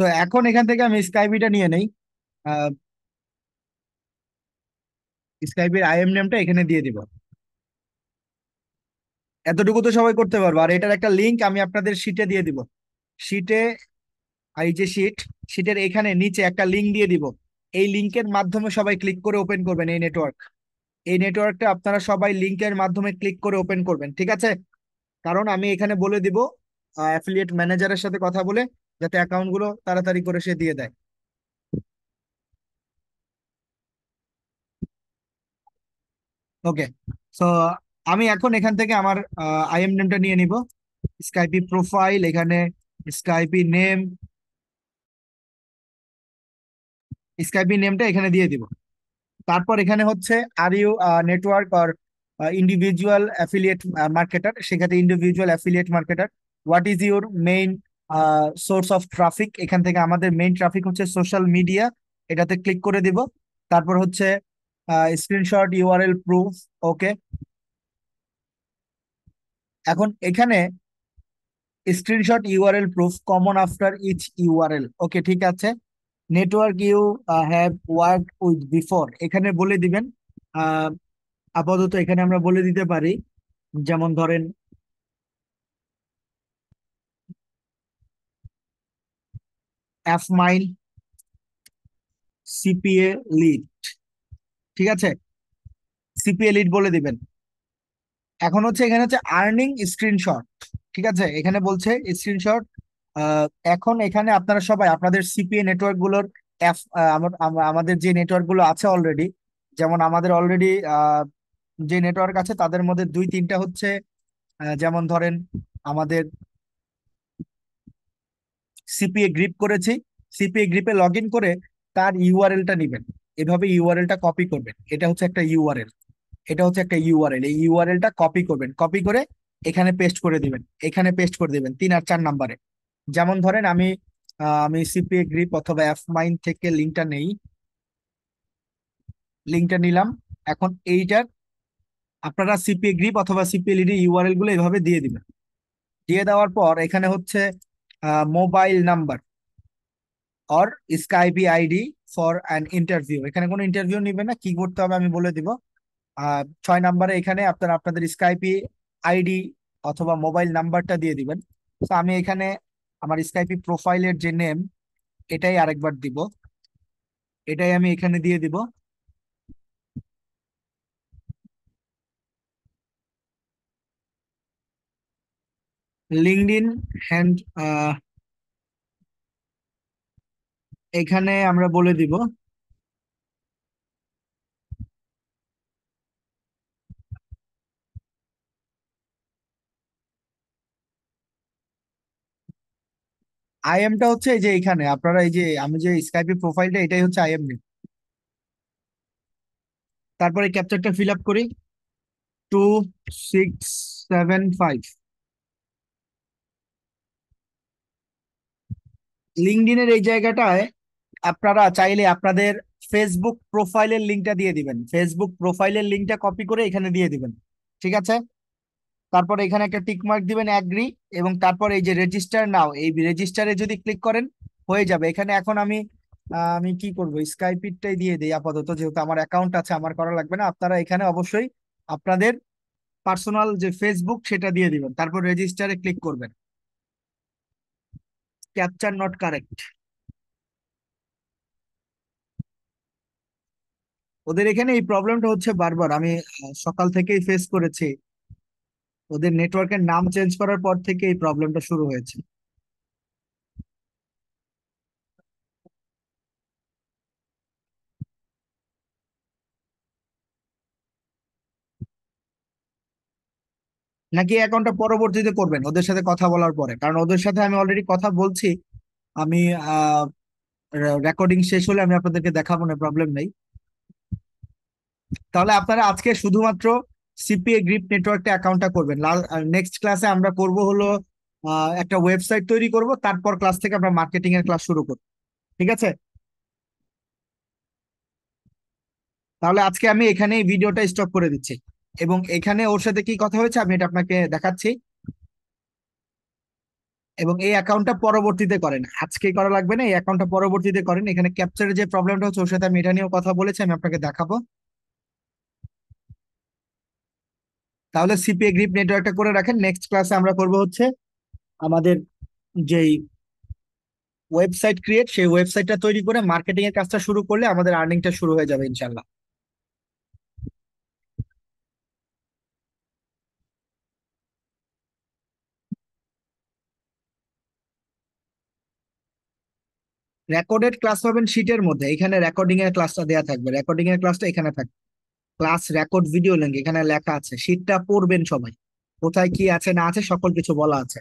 তো এখন এখান থেকে আমি স্কাইপিটা নিয়ে নেই। স্কাইপির আইএম নেমটা এখানে দিয়ে দিব। এতটুকু তো সবাই করতে পারবো। আর এটার একটা লিংক আমি আপনাদের শিটে দিয়ে দিব। শিটে, এই যে শিটের এখানে নিচে একটা লিংক দিয়ে দিব। এই লিংকের মাধ্যমে সবাই ক্লিক করে ওপেন করবেন এই নেটওয়ার্ক। এই নেটওয়ার্কটা আপনারা সবাই লিংকের মাধ্যমে ক্লিক করে ওপেন করবেন, ঠিক আছে? কারণ আমি এখানে বলে দিব অ্যাফিলিয়েট ম্যানেজারের সাথে কথা বলে, যাতে অ্যাকাউন্ট গুলো তাড়াতাড়ি করে সে দিয়ে দেয়। ওকে, সো আমি এখন এখান থেকে আমার আইএম নেমটা নিয়ে নিব। স্কাইপি প্রোফাইল, এখানে স্কাইপি নেম, স্কাইপি নেমটা এখানে দিয়ে দিব। তারপর এখানে হচ্ছে are you network or individual affiliate marketer, সেখানে individual affiliate marketer. What is your main source of traffic, এখান থেকে আমাদের মেইন ট্রাফিক হচ্ছে সোশ্যাল মিডিয়া, এটাতে ক্লিক করে দিব। তারপর হচ্ছে স্ক্রিনশট ইউআরএল প্রুফ। ওকে, এখন এখানে screenshot URL proof common after each URL. Okay, ঠিক আছে। Network you have worked with before, এখানে বলে দিবেন। আহ, আপাতত এখানে আমরা বলে দিতে পারি, যেমন ধরেন অ্যাফমাইল, সিপিএ লিড, ঠিক আছে? সিপিএ লিড বলে দিবেন। এখন হচ্ছে এখানে হচ্ছে আর্নিং স্ক্রিনশট, ঠিক আছে? এখানে বলছে স্ক্রিনশট। এখন এখানে আপনারা সবাই আপনাদের সিপিএ নেটওয়ার্ক গুলোর আমাদের যে নেটওয়ার্ক গুলো আছে অলরেডি, যেমন আমাদের অলরেডি যে নেটওয়ার্ক আছে তাদের মধ্যে দুই তিনটা হচ্ছে, যেমন ধরেন আমাদের সিপিএ গ্রিপ করেছি। সিপিএ গ্রিপে লগ ইন করে তার ইউআরএলটা নিবেন, এভাবে ইউআরএলটা কপি করবেন। এটা হচ্ছে একটা ইউআরএল, এটা হচ্ছে একটা ইউআরএল। এই ইউআরএলটা কপি করবেন, কপি করে এখানে পেস্ট করে দিবেন, এখানে পেস্ট করে দিবেন 3 আর 4 নাম্বারে। যেমন ধরেন আমি সিপিএ গ্রিপ অথবা এফ মাইন থেকে লিঙ্কটা নেই, লিঙ্কটা নিলাম। এখন এইটার আপনারা সিপিএ গ্রিপ অথবা সিপিএ লিডি ইউআরএল গুলো এভাবে দিয়ে দিবেন। দিয়ে দেওয়ার পর এখানে হচ্ছে mobile number or Skype ID for an interview, এখানে কোনো ইন্টারভিউ নিবে না, কি করতে হবে আমি বলে দিব। 6 নাম্বারে এখানে আপনারা আপনাদের স্কাইপি আইডি অথবা মোবাইল নাম্বারটা দিয়ে দিবেন। তো আমি এখানে আমার স্কাইপি প্রোফাইলের যে নেম, এটাই আরেকবার দিব, এটাই আমি এখানে দিয়ে দিব। লিঙ্কডইন হ্যান্ড, এখানে আমরা বলে দিব আইএমটা হচ্ছে এই যে এখানে আপনারা এই যে আমি যে স্কাইপি প্রোফাইলটা, এটাই হচ্ছে আইএম নেম। তারপরে ক্যাপচারটা ফিল আপ করি, 2675। লিঙ্কডইনের এই জায়গাটায় আপনারা চাইলে আপনাদের ফেসবুক প্রোফাইলের লিঙ্কটা দিয়ে দিবেন, ফেসবুক প্রোফাইলের লিঙ্কটা কপি করে এখানে দিয়ে দিবেন, ঠিক আছে? তারপর এখানে একটা টিক মার্ক দিবেন, অ্যাগ্রি। এবং তারপর এই যে রেজিস্টার নাও, এই রেজিস্টারে যদি ক্লিক করেন হয়ে যাবে। এখানে এখন আমি কি করব, স্কাইপিটাই দিয়ে দিই আপাতত, যেহেতু আমার অ্যাকাউন্ট আছে, আমার করা লাগবে না। আপনারা এখানে অবশ্যই আপনাদের পার্সোনাল যে ফেসবুক সেটা দিয়ে দিবেন, তারপর রেজিস্টারে ক্লিক করবেন। ক্যাপচার নট কারেক্ট, ওদের এখানে এই প্রবলেমটা হচ্ছে বারবার, আমি সকাল থেকেই ফেস করেছি। ওদের নেটওয়ার্কের নাম চেঞ্জ করার পর থেকে এই প্রবলেমটা শুরু হয়েছে। নাকি অ্যাকাউন্টটা পরবর্তীতে করবেন ওদের সাথে কথা বলার পরে? কারণ ওদের সাথে আমি অলরেডি কথা বলছি। আমি রেকর্ডিং শেষ হলে আমি আপনাদেরকে দেখাবো, না প্রবলেম নেই। তাহলে আপনারা আজকে শুধুমাত্র সিপিএ গ্রিপ নেটওয়ার্কটা অ্যাকাউন্টটা করবেন। নেক্সট ক্লাসে আমরা করব হলো একটা ওয়েবসাইট তৈরি করব, তারপর ক্লাস থেকে আমরা মার্কেটিং এর ক্লাস শুরু করব, ঠিক আছে? তাহলে আজকে আমি এখানে এই ভিডিওটা স্টপ করে দিচ্ছি। এবং এখানে ওর সাথে কি কথা হয়েছে আমি এটা আপনাকে দেখাচ্ছি। এবং এই অ্যাকাউন্টটা পরবর্তীতে করেন, আজকে করা লাগবে না, এই অ্যাকাউন্টটা পরবর্তীতে করেন। এখানে ক্যাপচারের যে প্রবলেমটা হচ্ছে ওর সাথে আমি এটা নিয়েও কথা বলেছি, আমি আপনাকে দেখাবো। তাহলে সিপিএ গ্রিপ নেটওয়ার্কটা করে রাখেন, নেক্সট ক্লাসে আমরা করব হচ্ছে আমাদের যেই ওয়েবসাইট ক্রিয়েট, সেই ওয়েবসাইটটা তৈরি করে মার্কেটিং এর কাজটা শুরু করলে আমাদের আর্নিংটা শুরু হয়ে যাবে ইনশাল্লাহ। রেকর্ডেড ক্লাস পাবেন শিটের মধ্যে, এখানে রেকর্ডিং এর ক্লাসটা দেয়া থাকবে, রেকর্ডিং এর ক্লাসটা এখানে থাকবে। ক্লাস রেকর্ড ভিডিও লিঙ্ক এখানে লেখা আছে, শিটটা পড়বেন সবাই, কোথায় কি আছে না আছে সকল কিছু বলা আছে।